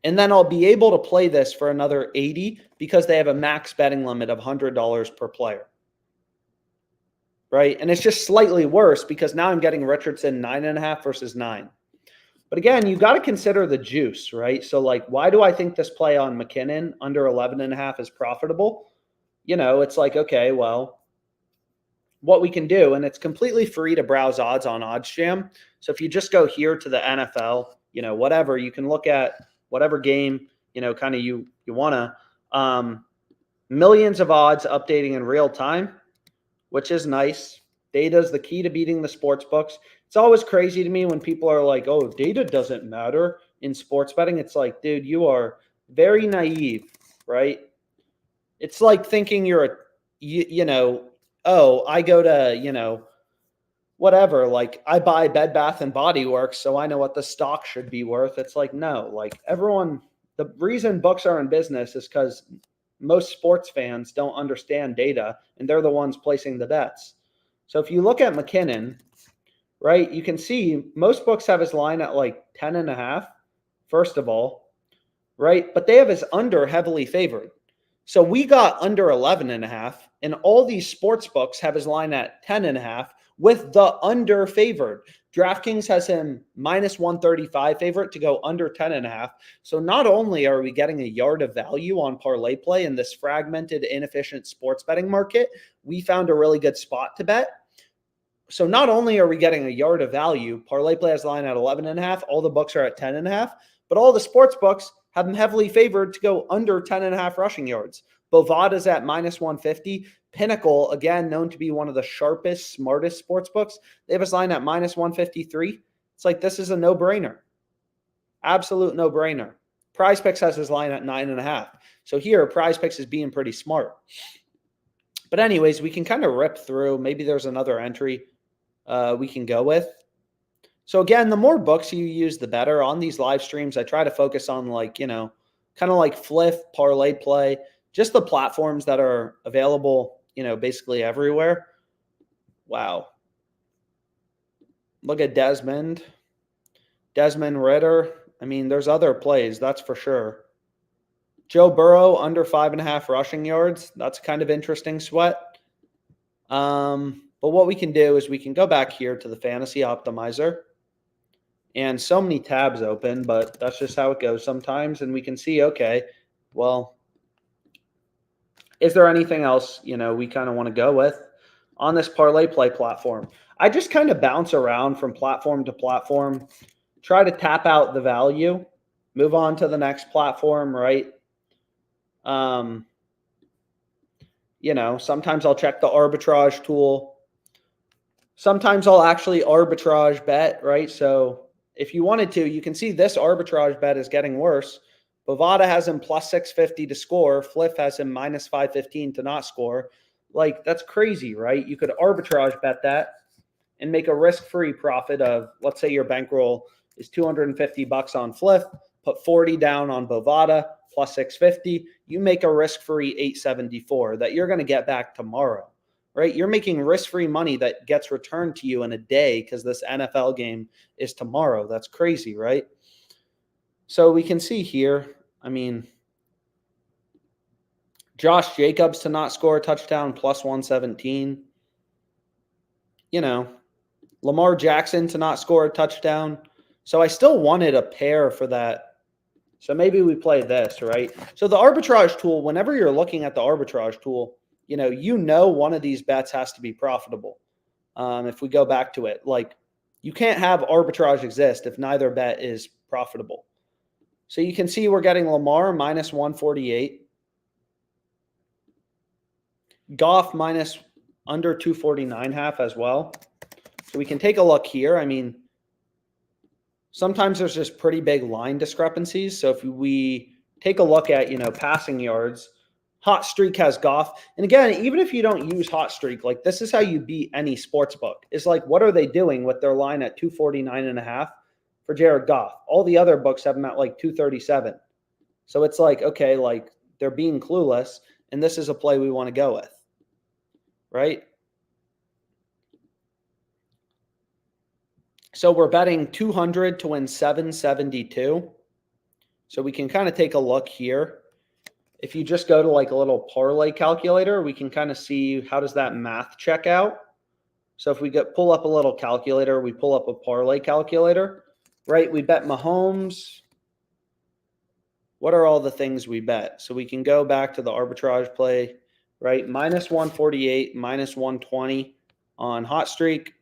And then I'll be able to play this for another 80 because they have a max betting limit of $100 per player. Right? And it's just slightly worse because now I'm getting Richardson 9.5 versus 9. But again, you got to consider the juice, right? So why do I think this play on McKinnon under 11.5 is profitable? It's like, okay, well, what we can do, and it's completely free to browse odds on OddsJam. So if you just go here to the NFL, whatever, you can look at whatever game, kind of you want to. Millions of odds updating in real time, which is nice. Data is the key to beating the sports books. It's always crazy to me when people are like, oh, data doesn't matter in sports betting. It's like, dude, you are very naive, right? It's like thinking you're I go to, whatever, I buy Bed Bath and Body Works, so I know what the stock should be worth. It's like, no, everyone, the reason books are in business is because most sports fans don't understand data, and they're the ones placing the bets. So if you look at McKinnon, right, you can see most books have his line at 10.5, first of all, right? But they have his under heavily favored. So we got under 11.5, and all these sports books have his line at 10.5 with the under favored. DraftKings has him minus 135 favorite to go under 10.5. So not only are we getting a yard of value on ParlayPlay in this fragmented, inefficient sports betting market, we found a really good spot to bet. So not only are we getting a yard of value, ParlayPlay has the line at 11.5, all the books are at 10.5, but all the sports books have them heavily favored to go under 10.5 rushing yards. Bovada's at minus 150. Pinnacle, again, known to be one of the sharpest, smartest sports books, they have his line at minus 153. It's like, this is a no-brainer. Absolute no-brainer. PrizePicks has his line at 9.5. So here, PrizePicks is being pretty smart. But anyways, we can kind of rip through. Maybe there's another entry we can go with. So again, the more books you use, the better. On these live streams, I try to focus on kind of like Fliff, ParlayPlay, just the platforms that are available, basically everywhere. Wow. Look at Desmond Ritter. I mean, there's other plays, that's for sure. Joe Burrow under 5.5 rushing yards. That's kind of interesting sweat. But what we can do is we can go back here to the fantasy optimizer. And so many tabs open, but that's just how it goes sometimes. And we can see, okay, well, is there anything else, we kind of want to go with on this ParlayPlay platform? I just kind of bounce around from platform to platform, try to tap out the value, move on to the next platform, right? Sometimes I'll check the arbitrage tool. Sometimes I'll actually arbitrage bet, right? So if you wanted to, you can see this arbitrage bet is getting worse. Bovada has him plus 650 to score. Fliff has him minus 515 to not score. That's crazy, right? You could arbitrage bet that and make a risk-free profit of, let's say your bankroll is $250 on Fliff, put 40 down on Bovada, plus 650. You make a risk-free 874 that you're going to get back tomorrow. Right? You're making risk-free money that gets returned to you in a day because this NFL game is tomorrow. That's crazy, right? So we can see here, I mean, Josh Jacobs to not score a touchdown, plus 117. Lamar Jackson to not score a touchdown. So I still wanted a pair for that. So maybe we play this, right? So the arbitrage tool, whenever you're looking at the arbitrage tool, one of these bets has to be profitable. If we go back to it, like you can't have arbitrage exist if neither bet is profitable. So you can see we're getting Lamar minus 148. Goff minus under 249.5 as well. So we can take a look here. I mean, sometimes there's just pretty big line discrepancies. So if we take a look at, passing yards, Hot Streak has Goff. And again, even if you don't use Hot Streak, like this is how you beat any sports book. It's like, what are they doing with their line at 249.5 for Jared Goff? All the other books have them at like 237. So it's like, okay, like they're being clueless. And this is a play we want to go with, right? So we're betting 200 to win 772. So we can kind of take a look here. If you just go to like a little parlay calculator, we can kind of see how does that math check out. So if we pull up a little calculator, we pull up a parlay calculator, right? We bet Mahomes. What are all the things we bet? So we can go back to the arbitrage play, right? Minus 148, minus 120 on Hot Streak,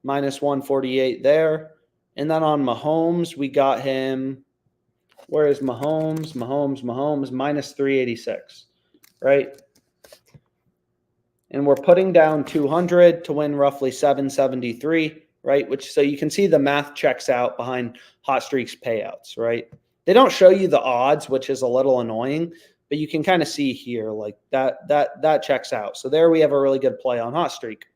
minus 148 there. And then on Mahomes, we got him. Where is Mahomes? Mahomes, minus 386, right? And we're putting down 200 to win roughly 773, right? Which, so you can see the math checks out behind Hot Streak's payouts, right? They don't show you the odds, which is a little annoying, but you can kind of see here, like that checks out. So there we have a really good play on Hot Streak.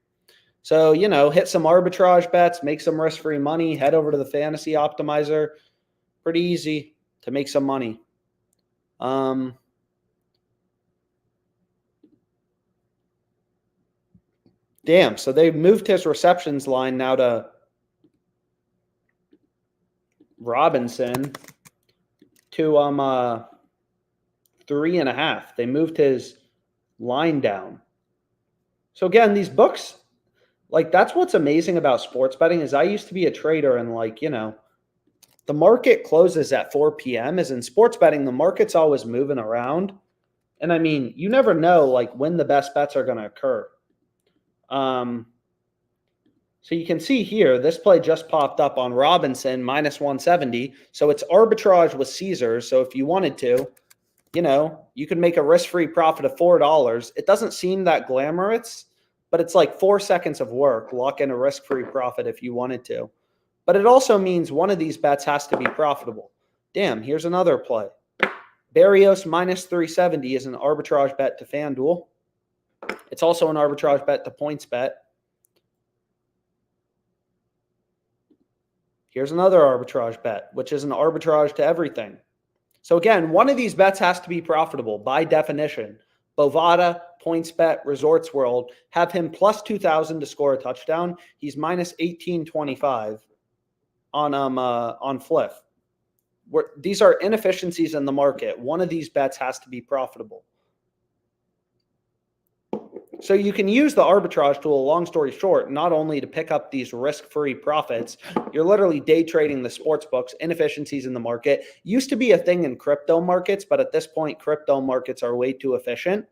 So, hit some arbitrage bets, make some risk-free money, head over to the fantasy optimizer. Pretty easy to make some money. Damn, so they moved his receptions line now to Robinson to 3.5. They moved his line down. So again, these books, like that's what's amazing about sports betting is I used to be a trader and like, the market closes at 4 p.m. As in sports betting, the market's always moving around. And I mean, you never know like when the best bets are going to occur. So you can see here, this play just popped up on Robinson, minus 170. So it's arbitrage with Caesars. So if you wanted to, you could make a risk-free profit of $4. It doesn't seem that glamorous, but it's like 4 seconds of work. Lock in a risk-free profit if you wanted to. But it also means one of these bets has to be profitable. Damn, here's another play. Barrios minus 370 is an arbitrage bet to FanDuel. It's also an arbitrage bet to PointsBet. Here's another arbitrage bet, which is an arbitrage to everything. So again, one of these bets has to be profitable by definition. Bovada, PointsBet, Resorts World have him plus 2,000 to score a touchdown. He's minus 1825 on Fliff. These are inefficiencies in the market. One of these bets has to be profitable. So you can use the arbitrage tool, long story short, not only to pick up these risk-free profits, you're literally day trading the sports books, inefficiencies in the market. Used to be a thing in crypto markets, but at this point, crypto markets are way too efficient.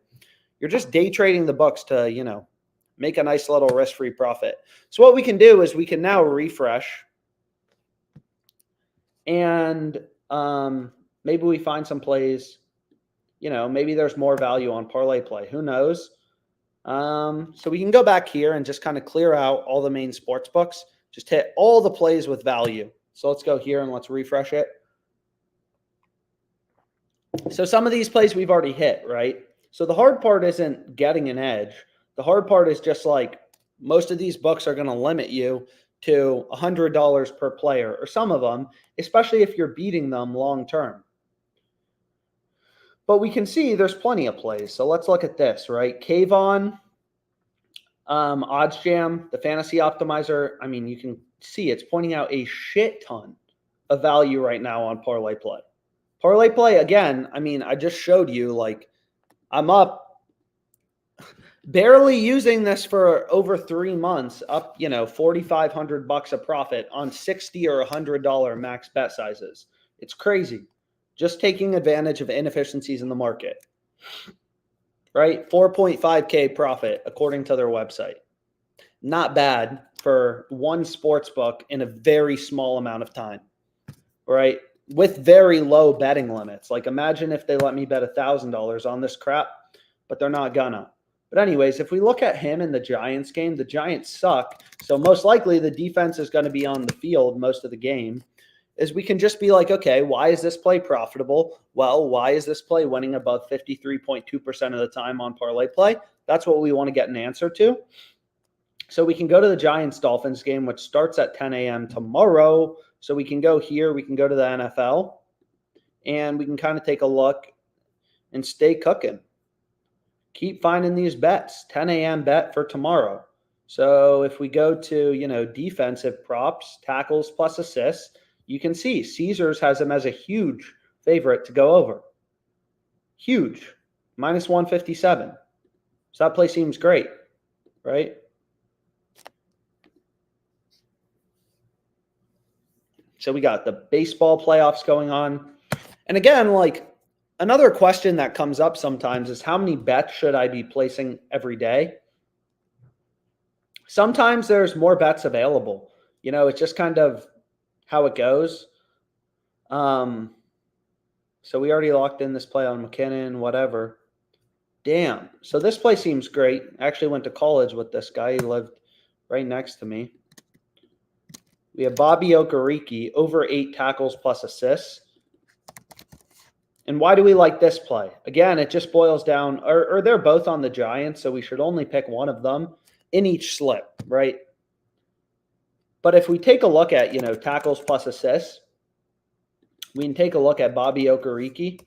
You're just day trading the books to, make a nice little risk-free profit. So what we can do is we can now refresh and maybe we find some plays, maybe there's more value on ParlayPlay. Who knows? So we can go back here and just kind of clear out all the main sports books. Just hit all the plays with value. So let's go here and let's refresh it. So some of these plays we've already hit, right? So the hard part isn't getting an edge. The hard part is just like most of these books are going to limit you to $100 per player, or some of them, especially if you're beating them long term. But we can see there's plenty of plays. So let's look at this, right? Kayvon, OddsJam, the fantasy optimizer. I mean, you can see it's pointing out a shit ton of value right now on ParlayPlay. ParlayPlay, again, I mean, I just showed you, like, I'm up barely using this for over 3 months, up, $4,500 a profit on $60 or $100 max bet sizes. It's crazy. Just taking advantage of inefficiencies in the market, right? 4.5K profit according to their website. Not bad for one sports book in a very small amount of time, right? With very low betting limits. Like imagine if they let me bet $1,000 on this crap, but they're not gonna. But anyways, if we look at him in the Giants game, the Giants suck. So most likely the defense is going to be on the field most of the game. Is we can just be like, okay, why is this play profitable? Well, why is this play winning above 53.2% of the time on ParlayPlay? That's what we want to get an answer to. So we can go to the Giants-Dolphins game, which starts at 10 a.m. tomorrow. So we can go here. We can go to the NFL. And we can kind of take a look and stay cooking. Keep finding these bets. 10 a.m. bet for tomorrow. So if we go to, defensive props, tackles plus assists, you can see Caesars has him as a huge favorite to go over. Huge. Minus 157. So that play seems great, right? So we got the baseball playoffs going on. And again, like another question that comes up sometimes is how many bets should I be placing every day? Sometimes there's more bets available. It's just kind of how it goes. So we already locked in this play on McKinnon, whatever. Damn. So this play seems great. I actually went to college with this guy. He lived right next to me. We have Bobby Okereke, over 8 tackles plus assists. And why do we like this play? Again, it just boils down, or they're both on the Giants, so we should only pick one of them in each slip, right? But if we take a look at, tackles plus assists, we can take a look at Bobby Okereke,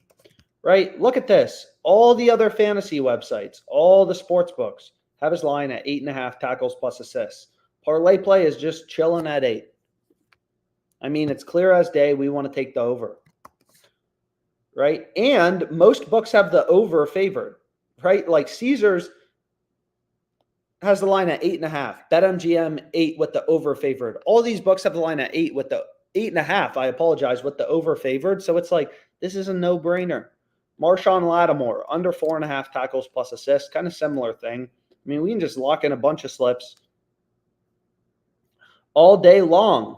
right? Look at this. All the other fantasy websites, all the sports books have his line at 8.5 tackles plus assists. ParlayPlay is just chilling at 8. I mean, it's clear as day. We want to take the over, right? And most books have the over favored, right? Like Caesars has the line at 8.5. BetMGM 8 with the over favored. All these books have the line at 8 with the 8.5. I apologize, with the over favored. So it's like this is a no-brainer. Marshawn Lattimore under 4.5 tackles plus assists, kind of similar thing. I mean, we can just lock in a bunch of slips all day long.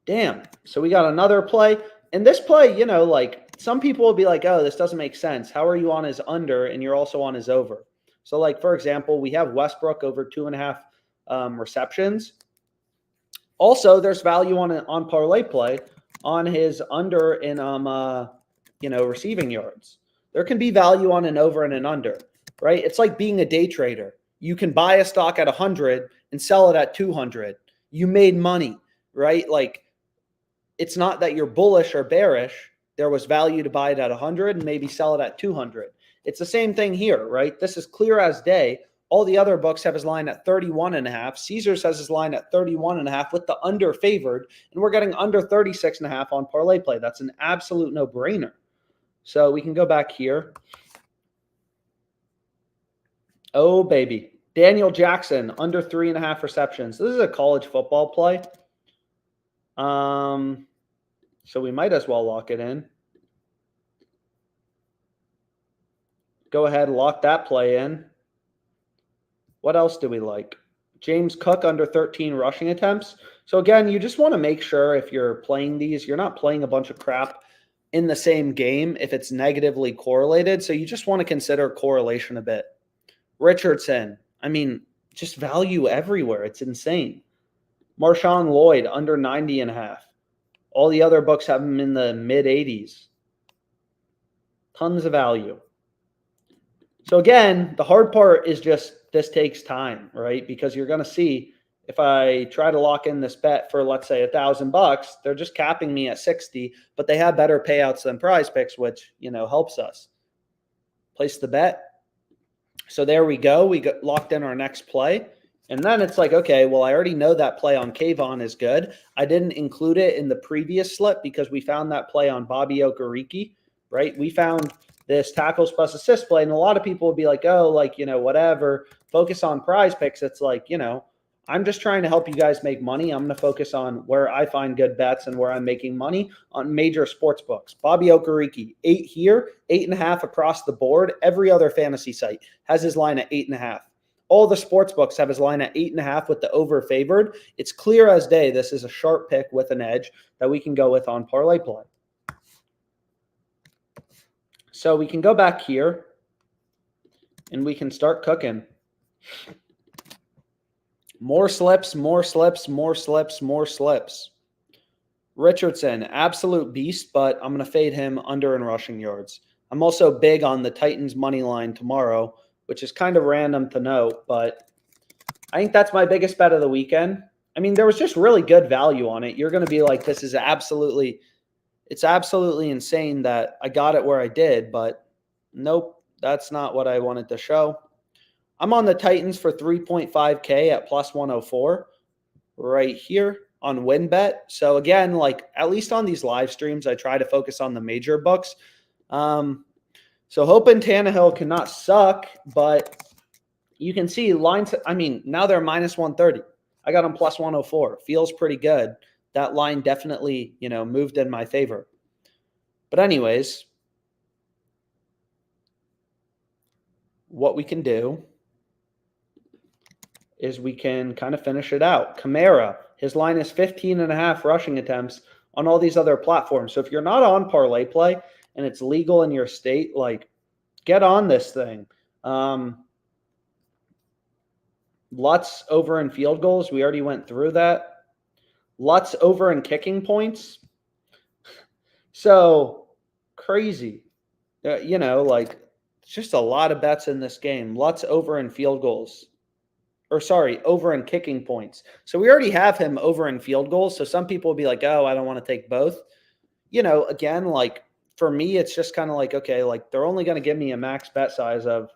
Damn. So we got another play. And this play, like some people will be like, oh, this doesn't make sense. How are you on his under and you're also on his over? So like, for example, we have Westbrook over 2.5 receptions. Also, there's value on ParlayPlay on his under in, receiving yards. There can be value on an over and an under, right? It's like being a day trader. You can buy a stock at 100 and sell it at 200. You made money, right? Like, it's not that you're bullish or bearish. There was value to buy it at 100 and maybe sell it at 200. It's the same thing here, right? This is clear as day. All the other books have his line at 31.5. Caesars has his line at 31.5 with the under favored, and we're getting under 36.5 on ParlayPlay. That's an absolute no-brainer. So we can go back here. Oh, baby. Daniel Jackson, under 3.5 receptions. This is a college football play. So we might as well lock it in. Go ahead, lock that play in. What else do we like? James Cook under 13 rushing attempts. So again, you just want to make sure if you're playing these, you're not playing a bunch of crap in the same game if it's negatively correlated. So you just want to consider correlation a bit. Richardson, I mean, just value everywhere. It's insane. Marshawn Lloyd under 90.5. All the other books have him in the mid-80s. Tons of value. So again, the hard part is just this takes time, right? Because you're going to see if I try to lock in this bet for, let's say, $1,000, they're just capping me at 60, but they have better payouts than PrizePicks, which, helps us. Place the bet. So there we go. We got locked in our next play. And then it's like, okay, well, I already know that play on Kayvon is good. I didn't include it in the previous slip because we found that play on Bobby Okereke, right? We found this tackles plus assist play, and a lot of people would be like, oh, like, whatever, focus on PrizePicks. It's like, I'm just trying to help you guys make money. I'm going to focus on where I find good bets and where I'm making money on major sports books. Bobby Okereke, 8 here, 8.5 across the board. Every other fantasy site has his line at 8.5. All the sports books have his line at 8.5 with the over favored. It's clear as day. This is a sharp pick with an edge that we can go with on ParlayPlay. So we can go back here and we can start cooking. More slips, more slips, more slips, more slips. Richardson, absolute beast, but I'm going to fade him under in rushing yards. I'm also big on the Titans money line tomorrow, which is kind of random to note, but I think that's my biggest bet of the weekend. I mean, there was just really good value on it. You're going to be like, this is absolutely, it's absolutely insane that I got it where I did, but nope, that's not what I wanted to show. I'm on the Titans for 3.5K at plus 104 right here on WinBet. So again, like at least on these live streams, I try to focus on the major books. So hoping Tannehill cannot suck, but you can see lines. I mean, now they're minus 130. I got them plus 104. Feels pretty good. That line definitely, moved in my favor. But anyways, what we can do is we can kind of finish it out. Kamara, his line is 15.5 rushing attempts on all these other platforms. So if you're not on ParlayPlay and it's legal in your state, like get on this thing. Lutz over in field goals. We already went through that. Lutz over in kicking points. So crazy. Like it's just a lot of bets in this game. Lutz over in field goals. Over in kicking points. So we already have him over in field goals. So some people will be like, oh, I don't want to take both. Again, like for me, it's just kind of like, okay, like they're only going to give me a max bet size of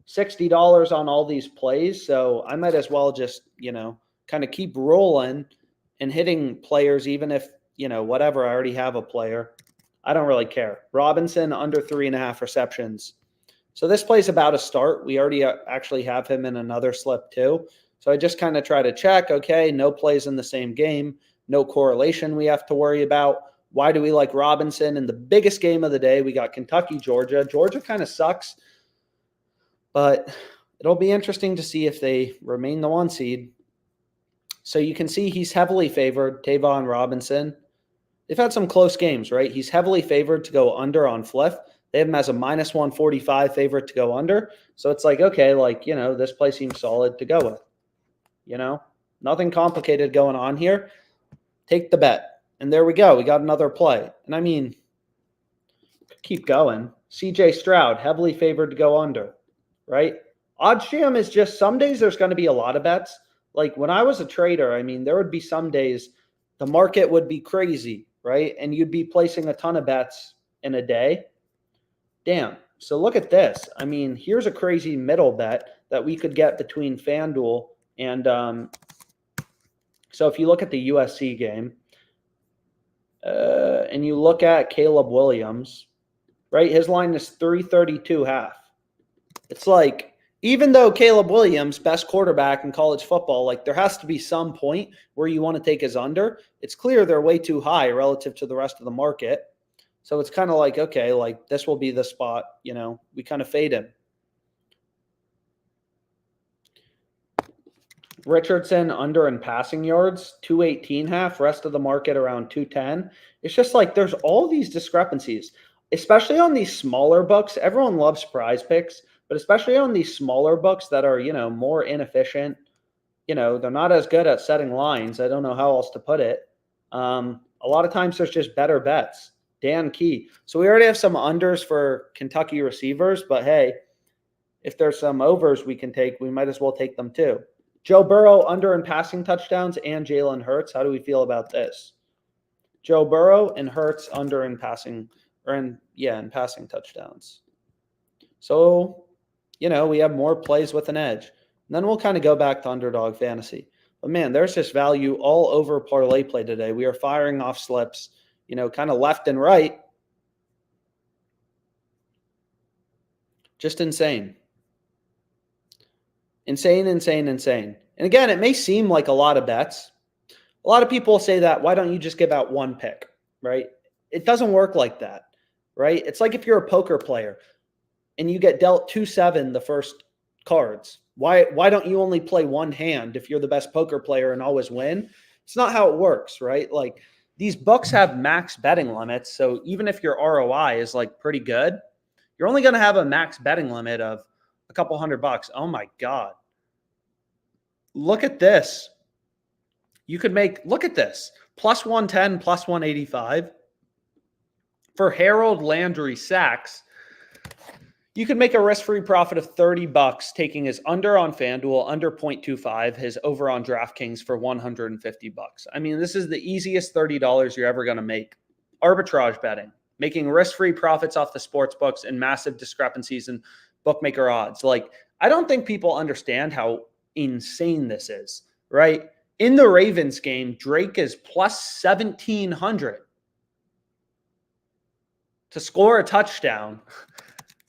$60 on all these plays. So I might as well just, kind of keep rolling and hitting players, even if, whatever, I already have a player. I don't really care. Robinson under 3.5 receptions. So this play's about to start. We already actually have him in another slip too. So I just kind of try to check, okay, no plays in the same game, no correlation we have to worry about. Why do we like Robinson? In the biggest game of the day, we got Kentucky, Georgia. Georgia kind of sucks, but it'll be interesting to see if they remain the 1 seed. So you can see he's heavily favored, Tavon Robinson. They've had some close games, right? He's heavily favored to go under on Fliff. They have him as a minus 145 favorite to go under. So it's like, okay, like, this play seems solid to go with. Nothing complicated going on here. Take the bet. And there we go. We got another play. And I mean, keep going. CJ Stroud, heavily favored to go under, right? OddsJam is just some days there's going to be a lot of bets. Like when I was a trader, I mean, there would be some days the market would be crazy, right? And you'd be placing a ton of bets in a day. Damn. So look at this. I mean, here's a crazy middle bet that we could get between FanDuel and so if you look at the USC game and you look at Caleb Williams, right? His line is 332.5. It's like, even though Caleb Williams, best quarterback in college football, like there has to be some point where you want to take his under. It's clear they're way too high relative to the rest of the market. So it's kind of like, okay, like this will be the spot, we kind of fade him. Richardson under in passing yards, 218.5, rest of the market around 210. It's just like there's all these discrepancies, especially on these smaller books. Everyone loves PrizePicks, but especially on these smaller books that are, more inefficient. They're not as good at setting lines. I don't know how else to put it. A lot of times there's just better bets. Dan Key. So we already have some unders for Kentucky receivers, but hey, if there's some overs we can take, we might as well take them too. Joe Burrow under in passing touchdowns and Jalen Hurts. How do we feel about this? Joe Burrow and Hurts under in passing, in passing touchdowns. So, we have more plays with an edge. And then we'll kind of go back to Underdog Fantasy. But man, there's just value all over ParlayPlay today. We are firing off slips, kind of left and right. Just insane. Insane. And again, it may seem like a lot of bets. A lot of people say that, why don't you just give out one pick, right? It doesn't work like that, right? It's like if you're a poker player and you get dealt 2-7 the first cards. Why don't you only play one hand if you're the best poker player and always win? It's not how it works, right? Like these books have max betting limits. So even if your ROI is like pretty good, you're only going to have a max betting limit of a couple $100. Oh my God. Look at this. You could make, look at this, plus 110, plus 185. For Harold Landry Sachs, you could make a risk-free profit of $30 taking his under on FanDuel, under 0.25, his over on DraftKings for $150. I mean, this is the easiest $30 you're ever going to make. Arbitrage betting, making risk-free profits off the sports books and massive discrepancies in bookmaker odds. Like, I don't think people understand how insane this is, right? In the Ravens game, Drake is plus 1,700 to score a touchdown.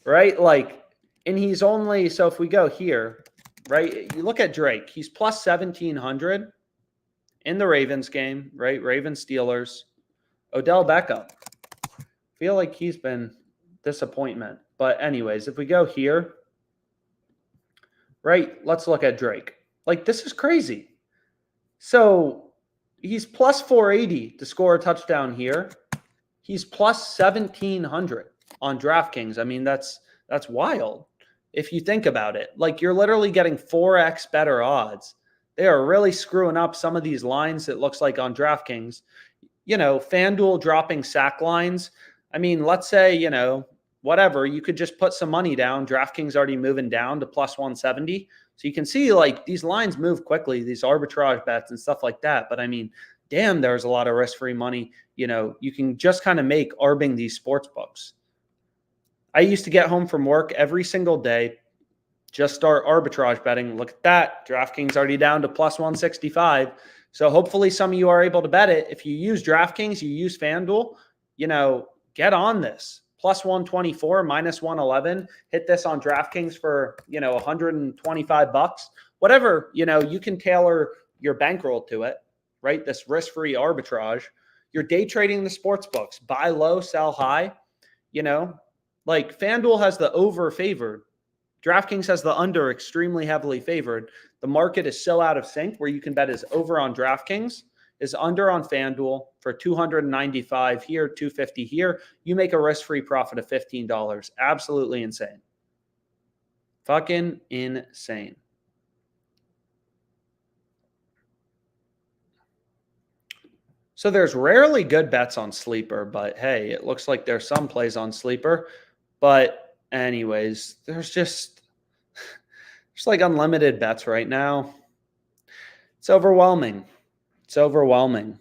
Right? Like, and he's only, so if we go here, right, you look at Drake, he's plus 1,700 in the Ravens game, right? Ravens Steelers. Odell Beckham. Feel like he's been disappointment. But anyways, if we go here, right, let's look at Drake. Like, this is crazy. So he's plus 480 to score a touchdown here. He's plus 1,700 on DraftKings. I mean, that's wild if you think about it. Like, you're literally getting 4x better odds. They are really screwing up some of these lines, it looks like, on DraftKings. You know, FanDuel dropping sack lines. I mean, let's say, you know, whatever, you could just put some money down. DraftKings already moving down to plus 170. So you can see, like, these lines move quickly, these arbitrage bets and stuff like that. But I mean, damn, there's a lot of risk-free money. You know, you can just kind of make arbing these sports books. I used to get home from work every single day, just start arbitrage betting. Look at that. DraftKings already down to plus 165. So hopefully some of you are able to bet it. If you use DraftKings, you use FanDuel, you know, get on this. Plus 124, minus 111. Hit this on DraftKings for, you know, $125. Whatever, you know, you can tailor your bankroll to it, right? This risk-free arbitrage. You're day trading the sports books. Buy low, sell high, you know. Like, FanDuel has the over favored. DraftKings has the under extremely heavily favored. The market is so out of sync where you can bet is over on DraftKings, is under on FanDuel for $295 here, $250 here. You make a risk-free profit of $15. Absolutely insane. Fucking insane. So there's rarely good bets on Sleeper, but hey, it looks like there's some plays on Sleeper. But anyways, there's like unlimited bets right now. It's overwhelming. It's overwhelming.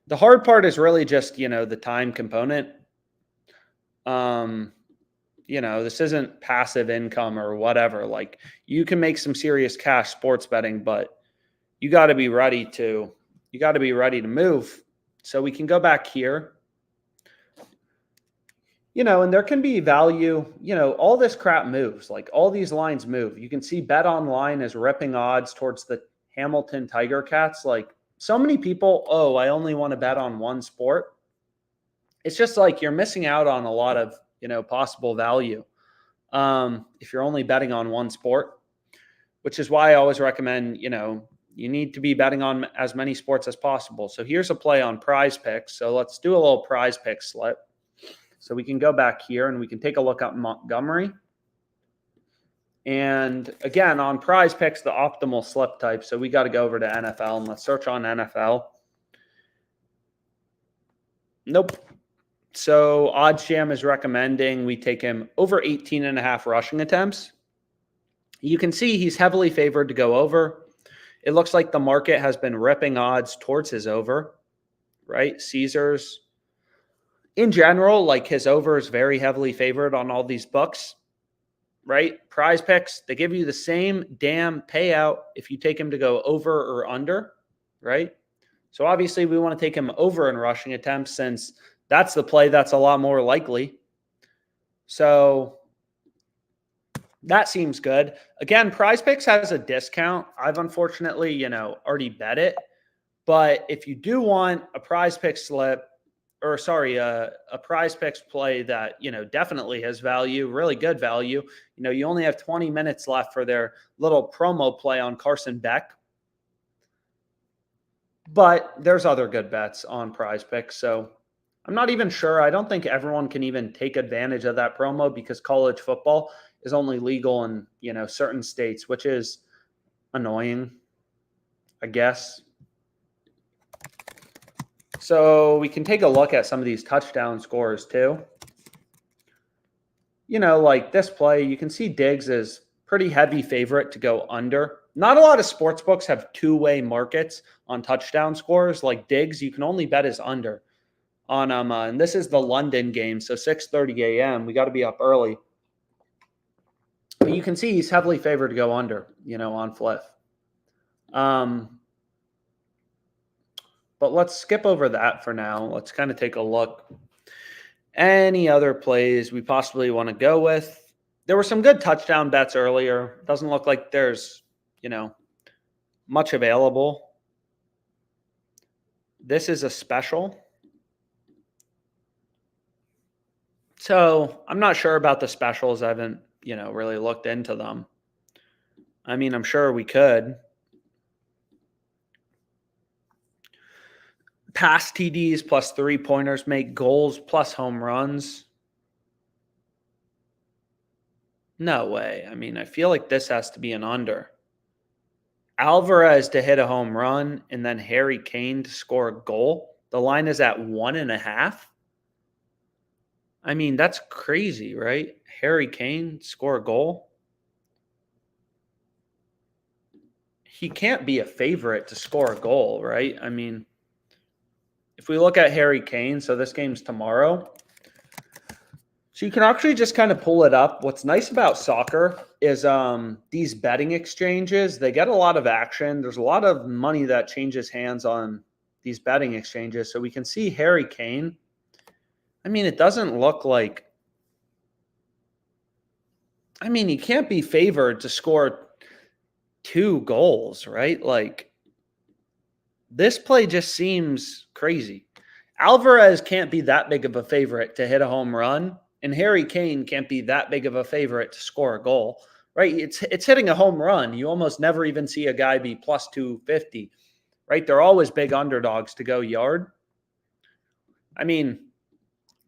The hard part is really just, you know, the time component. You know, this isn't passive income or whatever. Like, you can make some serious cash sports betting, but you got to be ready to move. So we can go back here. You know, and there can be value, you know, all this crap moves, like all these lines move. You can see Bet Online is ripping odds towards the Hamilton Tiger Cats. Like, so many people, oh, I only want to bet on one sport. It's just like you're missing out on a lot of, you know, possible value if you're only betting on one sport, which is why I always recommend, you know, you need to be betting on as many sports as possible. So here's a play on PrizePicks. So let's do a little PrizePicks slip. So we can go back here and we can take a look at Montgomery. And again, on PrizePicks, the optimal slip type. So we got to go over to NFL and let's search on NFL. Nope. So OddsJam is recommending we take him over 18.5 rushing attempts. You can see he's heavily favored to go over. It looks like the market has been ripping odds towards his over, right? Caesars. In general, like, his over is very heavily favored on all these books, right? PrizePicks, they give you the same damn payout if you take him to go over or under, right? So obviously we want to take him over in rushing attempts since that's the play that's a lot more likely. So that seems good. Again, PrizePicks has a discount. I've unfortunately, you know, already bet it. But if you do want a PrizePicks slip, a PrizePicks play that, definitely has value, really good value. You only have 20 minutes left for their little promo play on Carson Beck. But there's other good bets on PrizePicks, so I'm not even sure. I don't think everyone can even take advantage of that promo because college football is only legal in, certain states, which is annoying, I guess. So we can take a look at some of these touchdown scores too. Like this play, you can see Diggs is pretty heavy favorite to go under. Not a lot of sports books have two-way markets on touchdown scores. Like Diggs, you can only bet his under on and this is the London game, so 6:30 a.m. We got to be up early. But you can see he's heavily favored to go under, on Fliff. But let's skip over that for now. Let's kind of take a look. Any other plays we possibly want to go with? There were some good touchdown bets earlier. Doesn't look like there's, much available. This is a special. So I'm not sure about the specials. I haven't, really looked into them. I mean, I'm sure we could. Pass TDs plus 3-pointers make goals plus home runs. No way. I mean, I feel like this has to be an under. Alvarez to hit a home run and then Harry Kane to score a goal. The line is at 1.5. I mean, that's crazy, right? Harry Kane score a goal. He can't be a favorite to score a goal, right? I mean, if we look at Harry Kane, so this game's tomorrow. So you can actually just kind of pull it up. What's nice about soccer is these betting exchanges, they get a lot of action. There's a lot of money that changes hands on these betting exchanges. So we can see Harry Kane. I mean, it doesn't look like, he can't be favored to score 2 goals, right? Like, this play just seems crazy. Alvarez can't be that big of a favorite to hit a home run, and Harry Kane can't be that big of a favorite to score a goal, right? It's hitting a home run. You almost never even see a guy be plus 250, right? They're always big underdogs to go yard. I mean,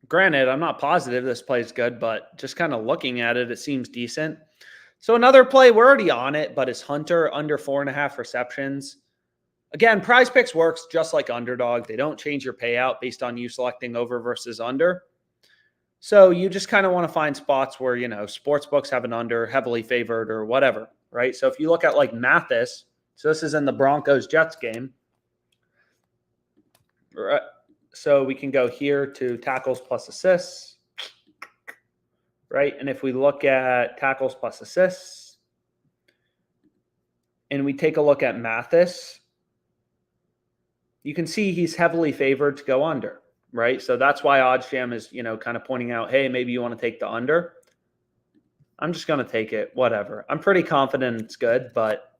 granted, I'm not positive this play is good, but just kind of looking at it, it seems decent. So another play, we're already on it, but it's Hunter under 4.5 receptions. Again, PrizePicks works just like Underdog. They don't change your payout based on you selecting over versus under. So you just kind of want to find spots where, sports books have an under, heavily favored or whatever, right? So if you look at like Mathis, so this is in the Broncos-Jets game. Right. So we can go here to tackles plus assists, right? And if we look at tackles plus assists and we take a look at Mathis, you can see he's heavily favored to go under, right? So that's why OddsJam is, kind of pointing out, hey, maybe you want to take the under. I'm just going to take it, whatever. I'm pretty confident it's good, but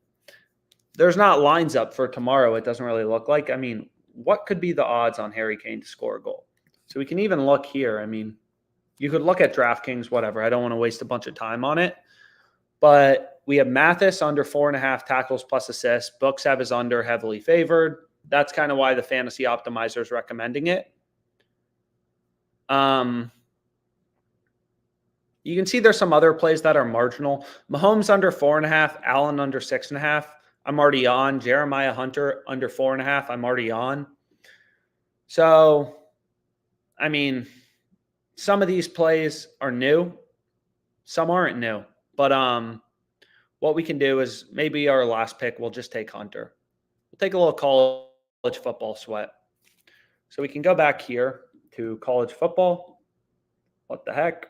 there's not lines up for tomorrow. It doesn't really look like. I mean, what could be the odds on Harry Kane to score a goal? So we can even look here. I mean, you could look at DraftKings, whatever. I don't want to waste a bunch of time on it. But we have Mathis under 4.5 tackles plus assists. Books have his under heavily favored. That's kind of why the fantasy optimizer is recommending it. You can see there's some other plays that are marginal. Mahomes under 4.5, Allen under 6.5. I'm already on. Jeremiah Hunter under 4.5. I'm already on. So, I mean, some of these plays are new. Some aren't new. But what we can do is maybe our last pick, we'll just take Hunter. We'll take a little college football sweat. So we can go back here to college football. What the heck?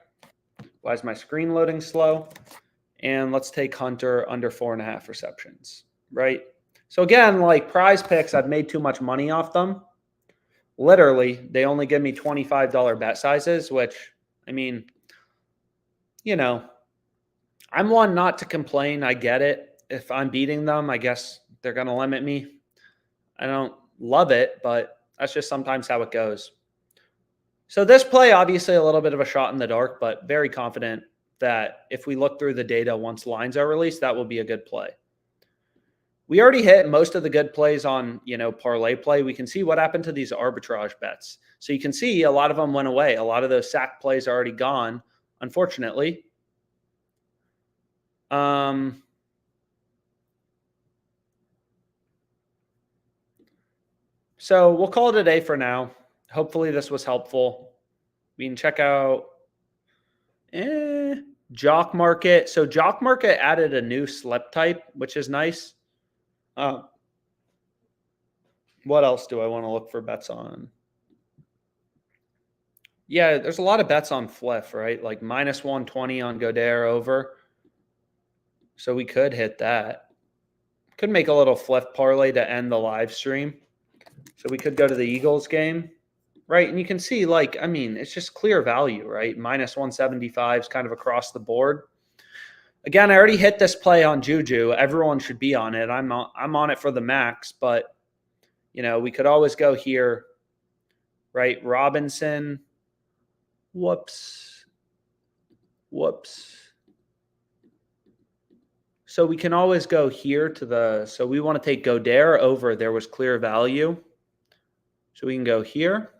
Why is my screen loading slow? And let's take Hunter under 4.5 receptions, right? So again, like PrizePicks, I've made too much money off them. Literally, they only give me $25 bet sizes, which, I mean, I'm one not to complain. I get it. If I'm beating them, I guess they're going to limit me. I don't love it, but that's just sometimes how it goes. So this play, obviously a little bit of a shot in the dark, but very confident that if we look through the data once lines are released, that will be a good play. We already hit most of the good plays on, parlay play. We can see what happened to these arbitrage bets. So you can see a lot of them went away. A lot of those sack plays are already gone, unfortunately. So we'll call it a day for now. Hopefully this was helpful. We can check out JockMKT. So JockMKT added a new slip type, which is nice. What else do I want to look for bets on? Yeah, there's a lot of bets on Fliff, right? Like minus 120 on Godere over. So we could hit that. Could make a little Fliff parlay to end the live stream. So we could go to the Eagles game, right? And you can see, it's just clear value, right? Minus 175 is kind of across the board. Again, I already hit this play on Juju. Everyone should be on it. I'm on it for the max, but we could always go here, right? Robinson. Whoops. So we can always go here so we want to take Godere over. There was clear value. So we can go here.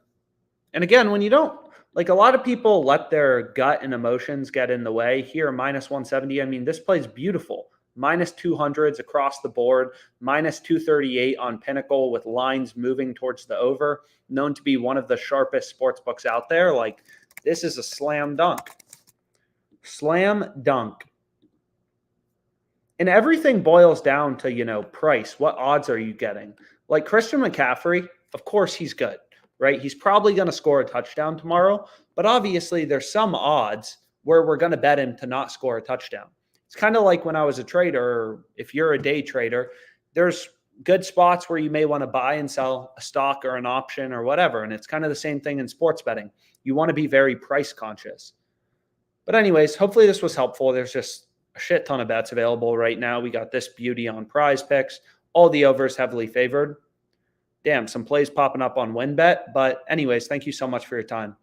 And again, when you don't, a lot of people let their gut and emotions get in the way. Here, minus 170. This play's beautiful. Minus 200s across the board, minus 238 on Pinnacle with lines moving towards the over, known to be one of the sharpest sports books out there. This is a slam dunk. Slam dunk. And everything boils down to, price. What odds are you getting? Christian McCaffrey, of course he's good, right? He's probably going to score a touchdown tomorrow, but obviously there's some odds where we're going to bet him to not score a touchdown. It's kind of like when I was a trader, or if you're a day trader, there's good spots where you may want to buy and sell a stock or an option or whatever. And it's kind of the same thing in sports betting. You want to be very price conscious. But anyways, hopefully this was helpful. There's just a shit ton of bets available right now. We got this beauty on PrizePicks. All the overs heavily favored. Damn, some plays popping up on WinBet. But anyways, thank you so much for your time.